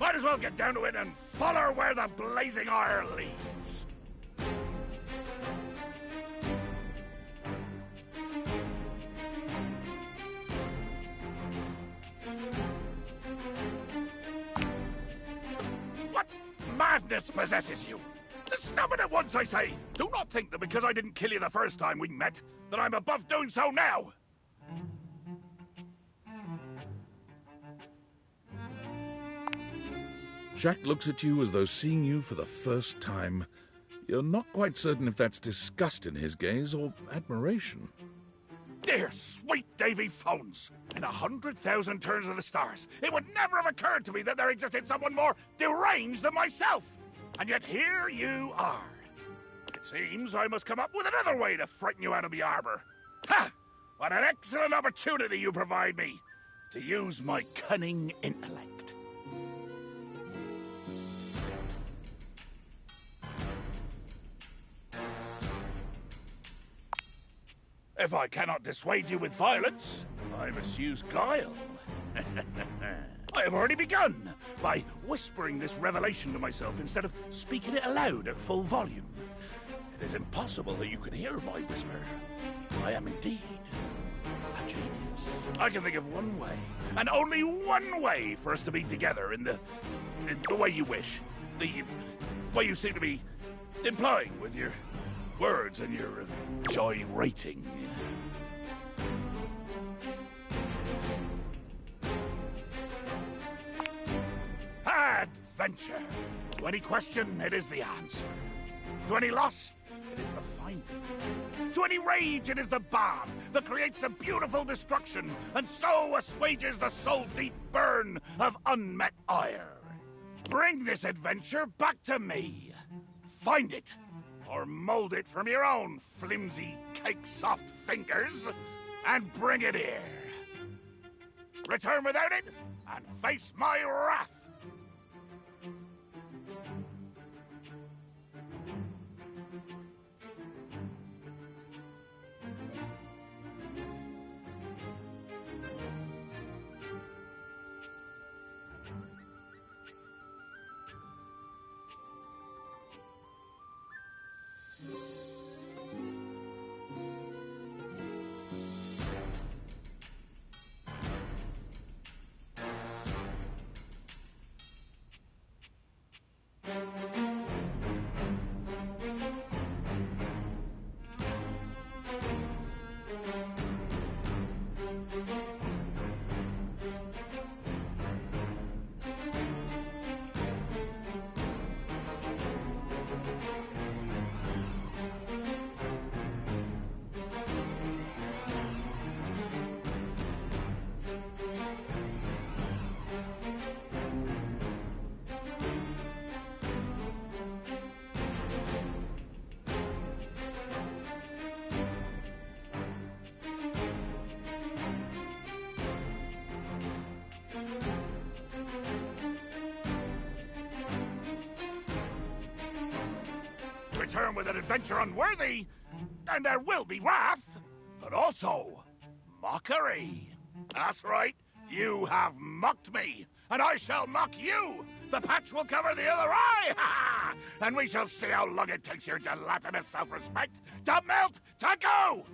might as well get down to it and follow where the blazing ire leads. What madness possesses you? Stop it at once, I say! Do not think that because I didn't kill you the first time we met, that I'm above doing so now! Jack looks at you as though seeing you for the first time. You're not quite certain if that's disgust in his gaze or admiration. Dear sweet Davy Phones! In 100,000 turns of the stars, it would never have occurred to me that there existed someone more deranged than myself! And yet here you are. It seems I must come up with another way to frighten you out of my arbor. Ha! What an excellent opportunity you provide me to use my cunning intellect. If I cannot dissuade you with violence, I must use guile. I have already begun by whispering this revelation to myself instead of speaking it aloud at full volume. It is impossible that you can hear my whisper. I am indeed a genius. I can think of one way, and only one way, for us to be together in the way you wish. The way you seem to be implying with your words and your gyrating. Adventure. To any question, it is the answer. To any loss, it is the finding. To any rage, it is the balm that creates the beautiful destruction and so assuages the soul-deep burn of unmet ire. Bring this adventure back to me. Find it, or mold it from your own flimsy, cake-soft fingers, and bring it here. Return without it, and face my wrath. Return with an adventure unworthy, And there will be wrath, but also mockery. That's right, you have mocked me, and I shall mock you. The patch will cover the other eye, ha ha! And we shall see how long it takes your gelatinous self-respect to melt to go!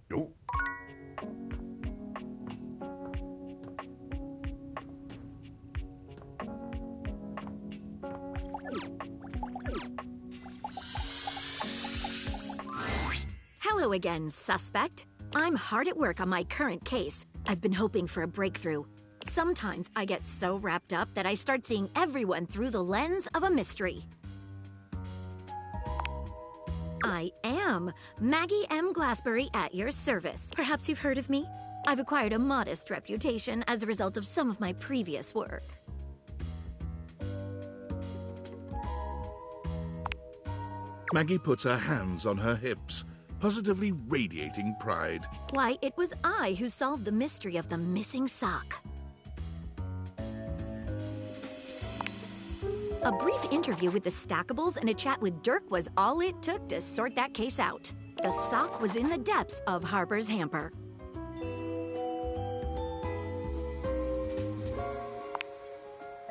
Nope. Hello again, suspect. I'm hard at work on my current case. I've been hoping for a breakthrough. Sometimes I get so wrapped up that I start seeing everyone through the lens of a mystery. I am Maggie M. Glassbury at your service. Perhaps you've heard of me? I've acquired a modest reputation as a result of some of my previous work. Maggie puts her hands on her hips, positively radiating pride. Why, it was I who solved the mystery of the missing sock. A brief interview with the Stackables and a chat with Dirk was all it took to sort that case out. The sock was in the depths of Harper's hamper.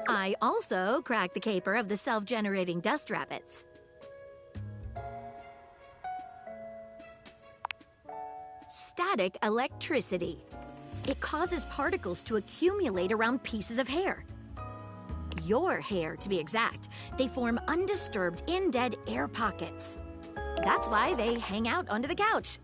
I also cracked the caper of the self-generating dust rabbits. Static electricity. It causes particles to accumulate around pieces of hair. Your hair, to be exact. They form undisturbed, in-dead air pockets. That's why they hang out under the couch.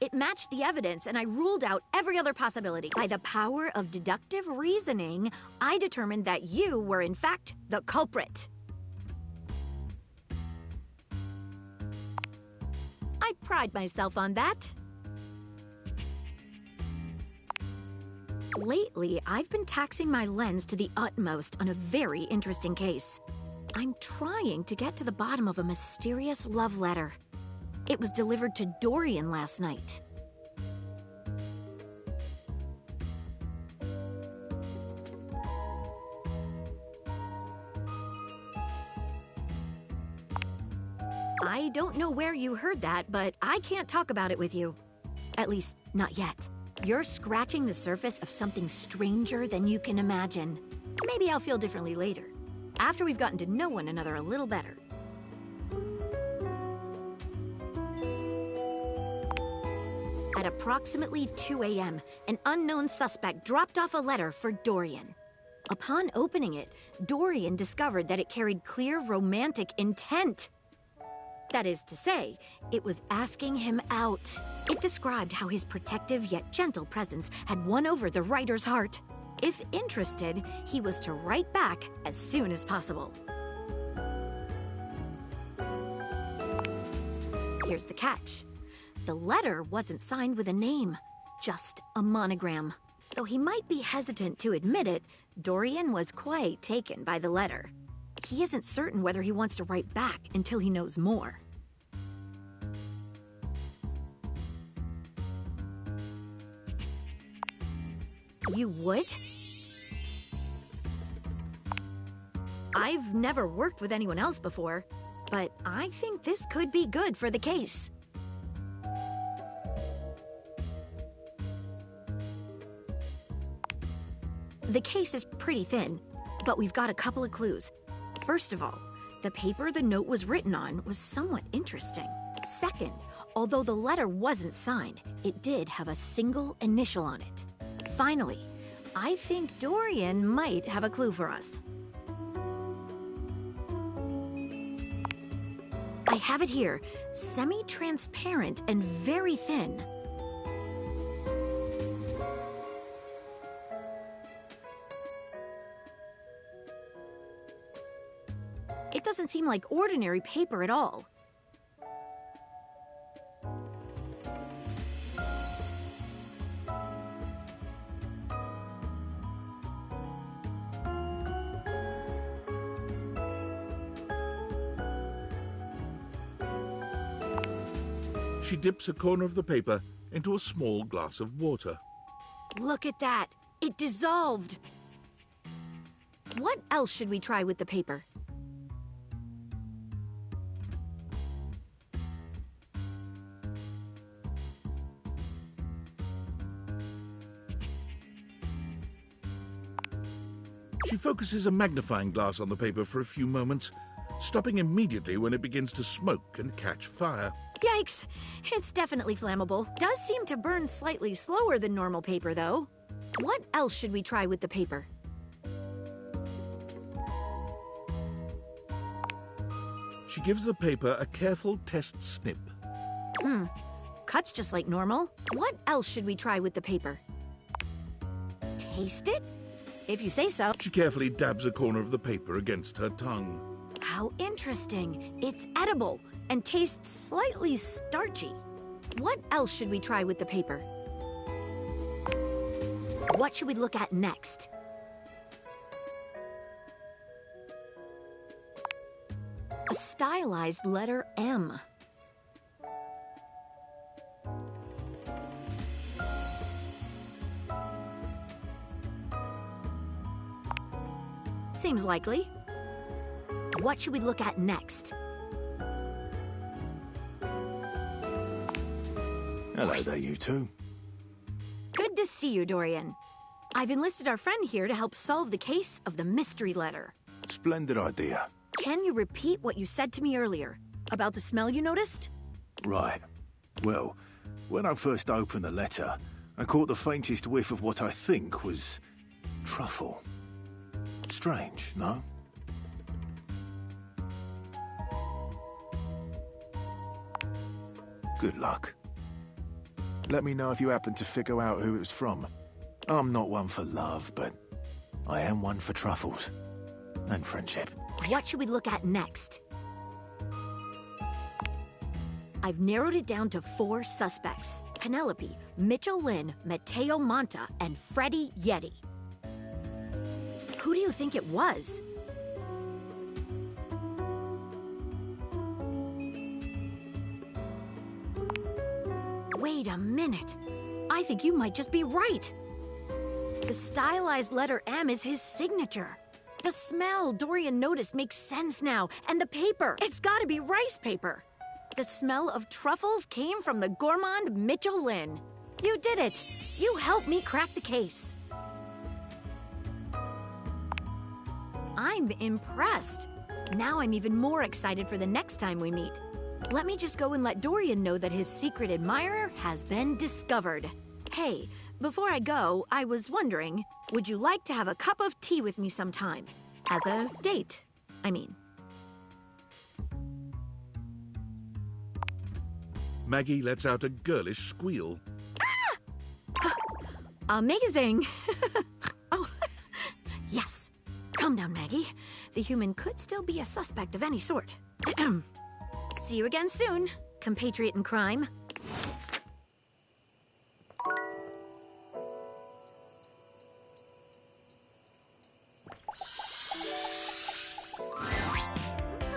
It matched the evidence, and I ruled out every other possibility. By the power of deductive reasoning, I determined that you were, in fact, the culprit. I pride myself on that. Lately, I've been taxing my lens to the utmost on a very interesting case. I'm trying to get to the bottom of a mysterious love letter. It was delivered to Dorian last night. I don't know where you heard that, but I can't talk about it with you. At least, not yet. You're scratching the surface of something stranger than you can imagine. Maybe I'll feel differently later, after we've gotten to know one another a little better. At approximately 2 a.m., an unknown suspect dropped off a letter for Dorian. Upon opening it, Dorian discovered that it carried clear romantic intent. That is to say, it was asking him out. It described how his protective yet gentle presence had won over the writer's heart. If interested, he was to write back as soon as possible. Here's the catch. The letter wasn't signed with a name, just a monogram. Though he might be hesitant to admit it, Dorian was quite taken by the letter. He isn't certain whether he wants to write back until he knows more. You would? I've never worked with anyone else before, but I think this could be good for the case. The case is pretty thin, but we've got a couple of clues. First of all, the paper the note was written on was somewhat interesting. Second, although the letter wasn't signed, it did have a single initial on it. Finally, I think Dorian might have a clue for us. I have it here, semi-transparent and very thin. It doesn't seem like ordinary paper at all. She dips a corner of the paper into a small glass of water. Look at that! It dissolved! What else should we try with the paper? She focuses a magnifying glass on the paper for a few moments, stopping immediately when it begins to smoke and catch fire. Yikes! It's definitely flammable. Does seem to burn slightly slower than normal paper, though. What else should we try with the paper? She gives the paper a careful test snip. Cuts just like normal. What else should we try with the paper? Taste it? If you say so. She carefully dabs a corner of the paper against her tongue. How interesting. It's edible and tastes slightly starchy. What else should we try with the paper? What should we look at next? A stylized letter M. Seems likely. What should we look at next? Hello there, you two. Good to see you, Dorian. I've enlisted our friend here to help solve the case of the mystery letter. Splendid idea. Can you repeat what you said to me earlier about the smell you noticed? Right. Well, when I first opened the letter, I caught the faintest whiff of what I think was truffle. Strange, no? Good luck. Let me know if you happen to figure out who it was from. I'm not one for love, but I am one for truffles. And friendship. What should we look at next? I've narrowed it down to 4 suspects. Penelope, Mitchell Lynn, Mateo Monta, and Freddie Yeti. Who do you think it was? Wait a minute. I think you might just be right. The stylized letter M is his signature. The smell Dorian noticed makes sense now. And the paper, it's gotta be rice paper. The smell of truffles came from the gourmand Mitchell Lynn. You did it. You helped me crack the case. I'm impressed. Now I'm even more excited for the next time we meet. Let me just go and let Dorian know that his secret admirer has been discovered. Hey, before I go, I was wondering, would you like to have a cup of tea with me sometime? As a date, I mean. Maggie lets out a girlish squeal. Amazing! Oh, yes. Calm down, Maggie. The human could still be a suspect of any sort. See you again soon, compatriot in crime.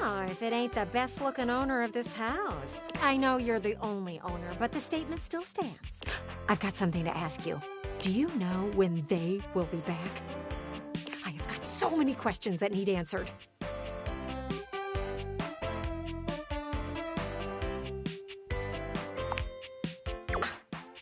Oh, if it ain't the best-looking owner of this house. I know you're the only owner, but the statement still stands. I've got something to ask you. Do you know when they will be back? I have got so many questions that need answered.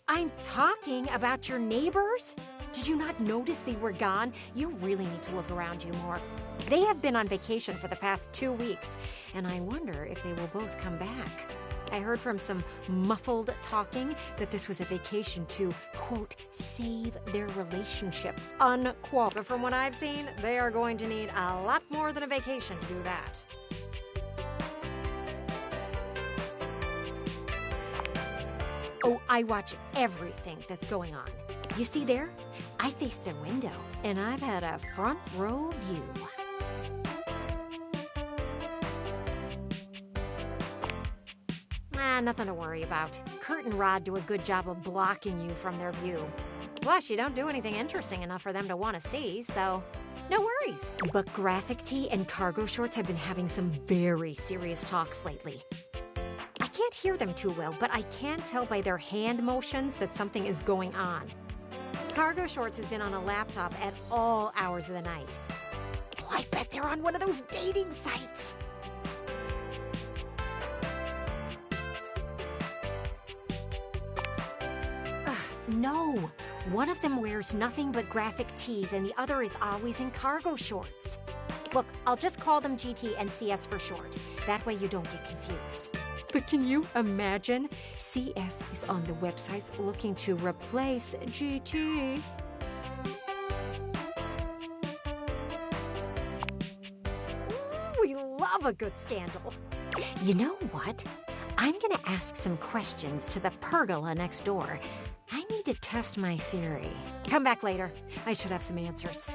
I'm talking about your neighbors. Did you not notice they were gone? You really need to look around you more. They have been on vacation for the past 2 weeks, and I wonder if they will both come back. I heard from some muffled talking that this was a vacation to, quote, save their relationship, unquote. But from what I've seen, they are going to need a lot more than a vacation to do that. Oh, I watch everything that's going on. You see there? I face their window, and I've had a front row view. Nothing to worry about. Kurt and Rod do a good job of blocking you from their view. Plus, you don't do anything interesting enough for them to want to see, so no worries. But Graphic Tee and Cargo Shorts have been having some very serious talks lately. I can't hear them too well, but I can tell by their hand motions that something is going on. Cargo Shorts has been on a laptop at all hours of the night. Oh, I bet they're on one of those dating sites. No, one of them wears nothing but graphic tees and the other is always in cargo shorts. Look, I'll just call them GT and CS for short. That way you don't get confused. But can you imagine? CS is on the websites looking to replace GT. We love a good scandal. You know what? I'm gonna ask some questions to the pergola next door. I need to test my theory. Come back later. I should have some answers.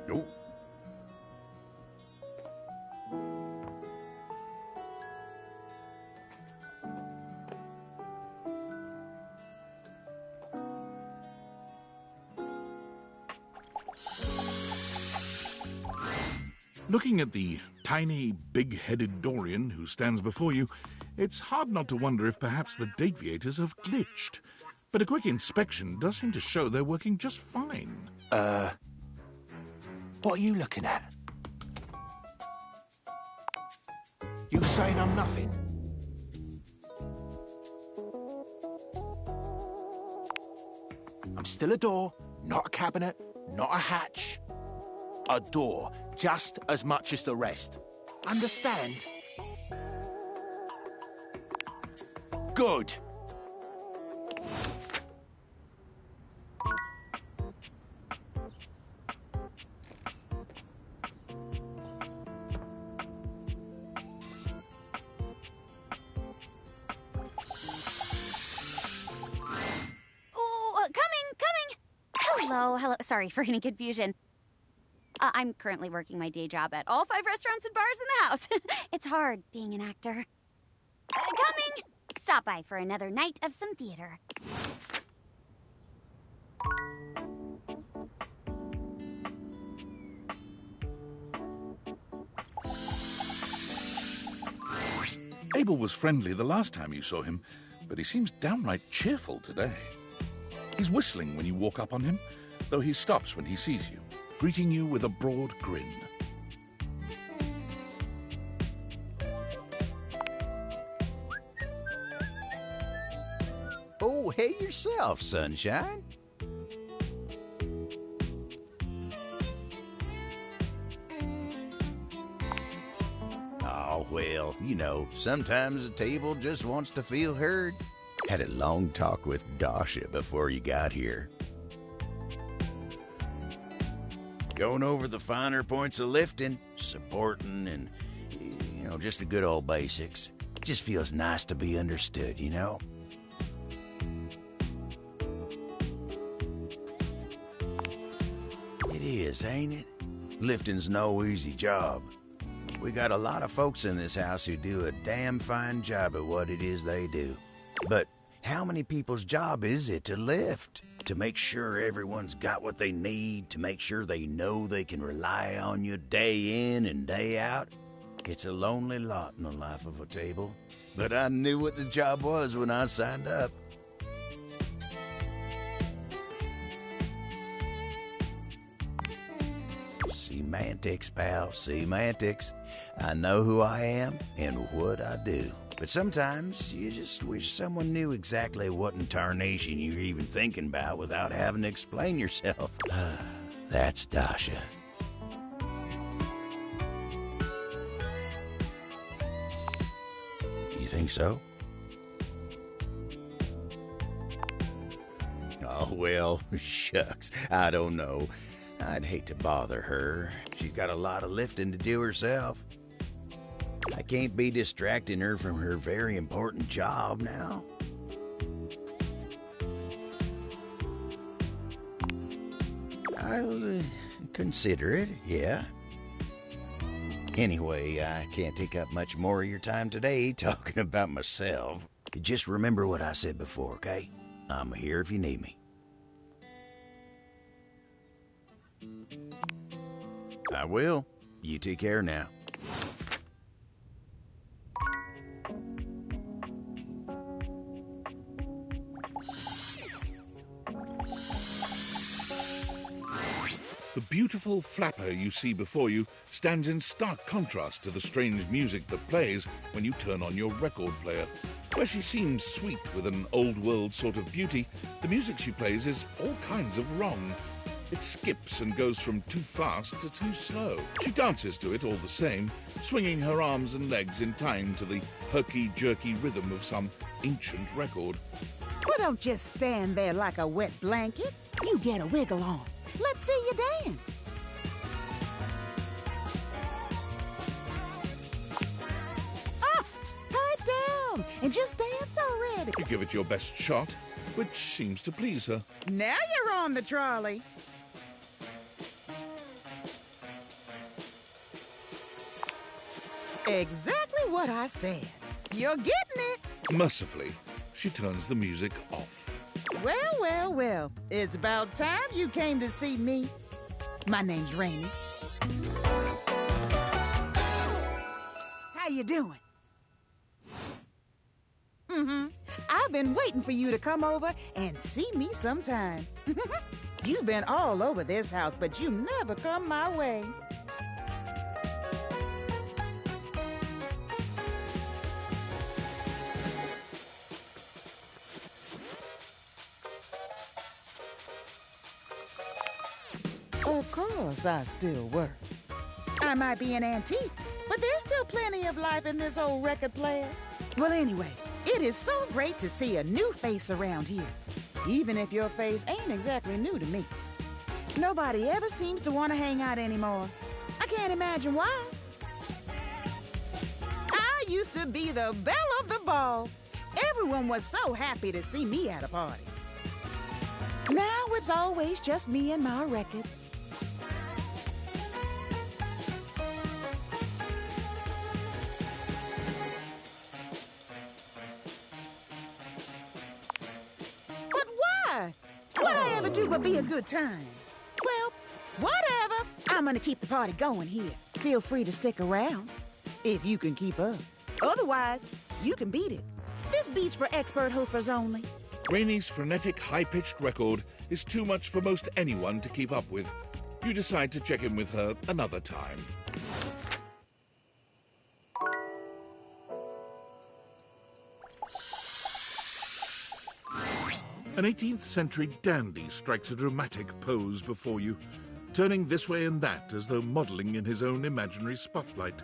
Nope. Looking at the tiny, big-headed Dorian who stands before you, it's hard not to wonder if perhaps the Dateviators have glitched. But a quick inspection does seem to show they're working just fine. What are you looking at? You saying I'm nothing? I'm still a door, not a cabinet, not a hatch. A door, just as much as the rest. Understand? Good. Hello. Sorry for any confusion. I'm currently working my day job at all 5 restaurants and bars in the house. It's hard being an actor. Coming! Stop by for another night of some theater. Abel was friendly the last time you saw him, but he seems downright cheerful today. He's whistling when you walk up on him, though he stops when he sees you, greeting you with a broad grin. Oh, hey yourself, Sunshine. Oh, well, you know, sometimes a table just wants to feel heard. Had a long talk with Dasha before you got here. Going over the finer points of lifting, supporting, and, you know, just the good old basics. Just feels nice to be understood, you know? It is, ain't it? Lifting's no easy job. We got a lot of folks in this house who do a damn fine job at what it is they do. But how many people's job is it to lift? To make sure everyone's got what they need, to make sure they know they can rely on you day in and day out? It's a lonely lot in the life of a table. but I knew what the job was when I signed up. Semantics, pal, semantics. I know who I am and what I do. But sometimes you just wish someone knew exactly what in tarnation you're even thinking about without having to explain yourself. That's Dasha. You think so? Oh, well, shucks, I don't know. I'd hate to bother her. She's got a lot of lifting to do herself. I can't be distracting her from her very important job now. I'll consider it, yeah. Anyway, I can't take up much more of your time today talking about myself. Just remember what I said before, okay? I'm here if you need me. I will. You take care now. The beautiful flapper you see before you stands in stark contrast to the strange music that plays when you turn on your record player. Where she seems sweet with an old-world sort of beauty, the music she plays is all kinds of wrong. It skips and goes from too fast to too slow. She dances to it all the same, swinging her arms and legs in time to the herky-jerky rhythm of some ancient record. Well, don't just stand there like a wet blanket. You get a wiggle on. Let's see you dance. Pipe down and just dance already. You give it your best shot, which seems to please her. Now you're on the trolley. Exactly what I said. You're getting it. Mercifully, she turns the music off. Well, well, well. It's about time you came to see me. My name's Rainey. How you doing? I've been waiting for you to come over and see me sometime. You've been all over this house, but you never come my way. Of course, I still work. I might be an antique, but there's still plenty of life in this old record player. Well, anyway, it is so great to see a new face around here, even if your face ain't exactly new to me. Nobody ever seems to want to hang out anymore. I can't imagine why. I used to be the belle of the ball. Everyone was so happy to see me at a party. Now it's always just me and my records. But why? What'd I ever do but be a good time? Well, whatever. I'm gonna keep the party going here. Feel free to stick around, if you can keep up. Otherwise, you can beat it. This beat's for expert hoofers only. Rainey's frenetic, high-pitched record is too much for most anyone to keep up with. You decide to check in with her another time. An 18th century dandy strikes a dramatic pose before you, turning this way and that as though modelling in his own imaginary spotlight.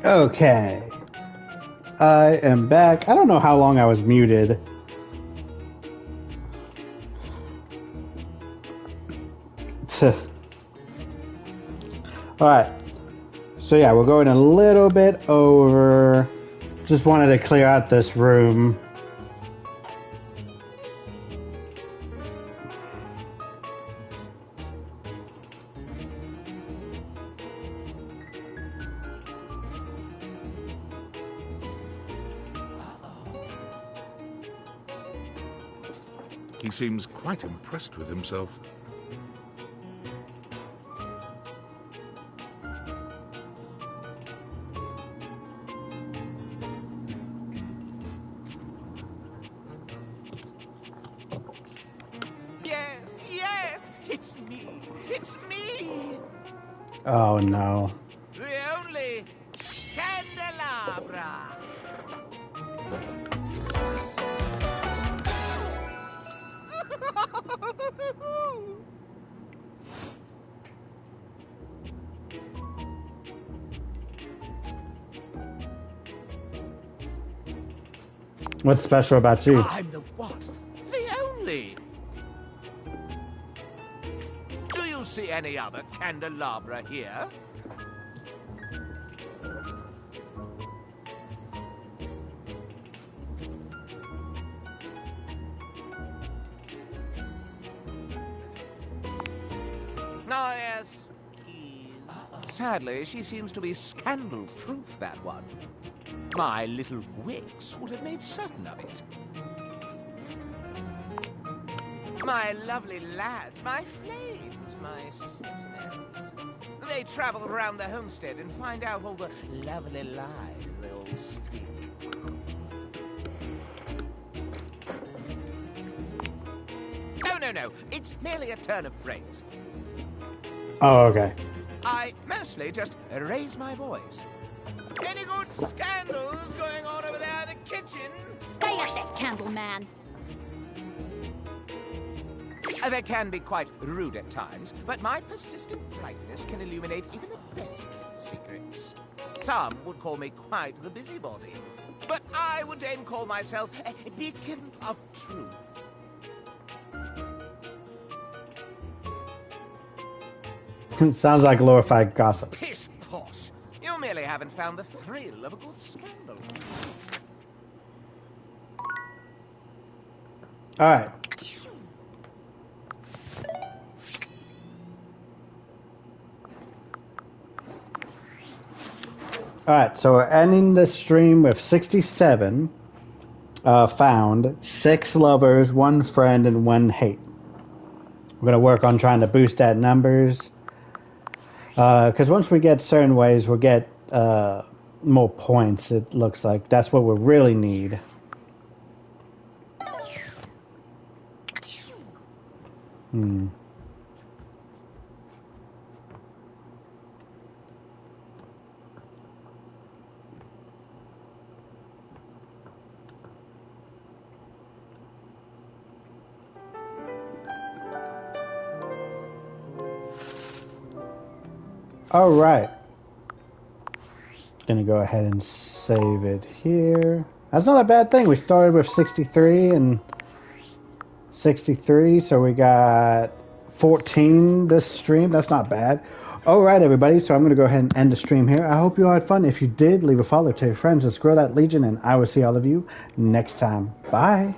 Okay. I am back. I don't know how long I was muted. Alright. So yeah, we're going a little bit over. Just wanted to clear out this room. He seems quite impressed with himself. Yes, yes, it's me. It's me. Oh no. The only candelabra. What's special about you? I'm the one, the only. Do you see any other candelabra here? Ah, yes. Sadly, she seems to be scandal-proof, that one. My little wicks would have made certain of it. My lovely lads, my flames, my sentinels. They travel around the homestead and find out all the lovely lies they all speak. No. It's merely a turn of phrase. Oh, okay. I mostly just raise my voice. Any good scandals going on over there in the kitchen? Fire that candle, man. They can be quite rude at times, but my persistent brightness can illuminate even the best secrets. Some would call me quite the busybody, but I would then call myself a beacon of truth. Sounds like glorified gossip. Pish posh. You merely haven't found the thrill of a good scandal. Alright. Alright, so we're ending the stream with 67 found, 6 lovers, 1 friend, and 1 hate. We're going to work on trying to boost that numbers. Because once we get certain ways, we'll get more points, it looks like. That's what we really need. All right. Gonna go ahead and save it here. That's not a bad thing. We started with 63 and 63, so we got 14 this stream. That's not bad. All right, everybody. So I'm gonna go ahead and end the stream here. I hope you all had fun. If you did, leave a follow to your friends. Let's grow that legion, and I will see all of you next time. Bye.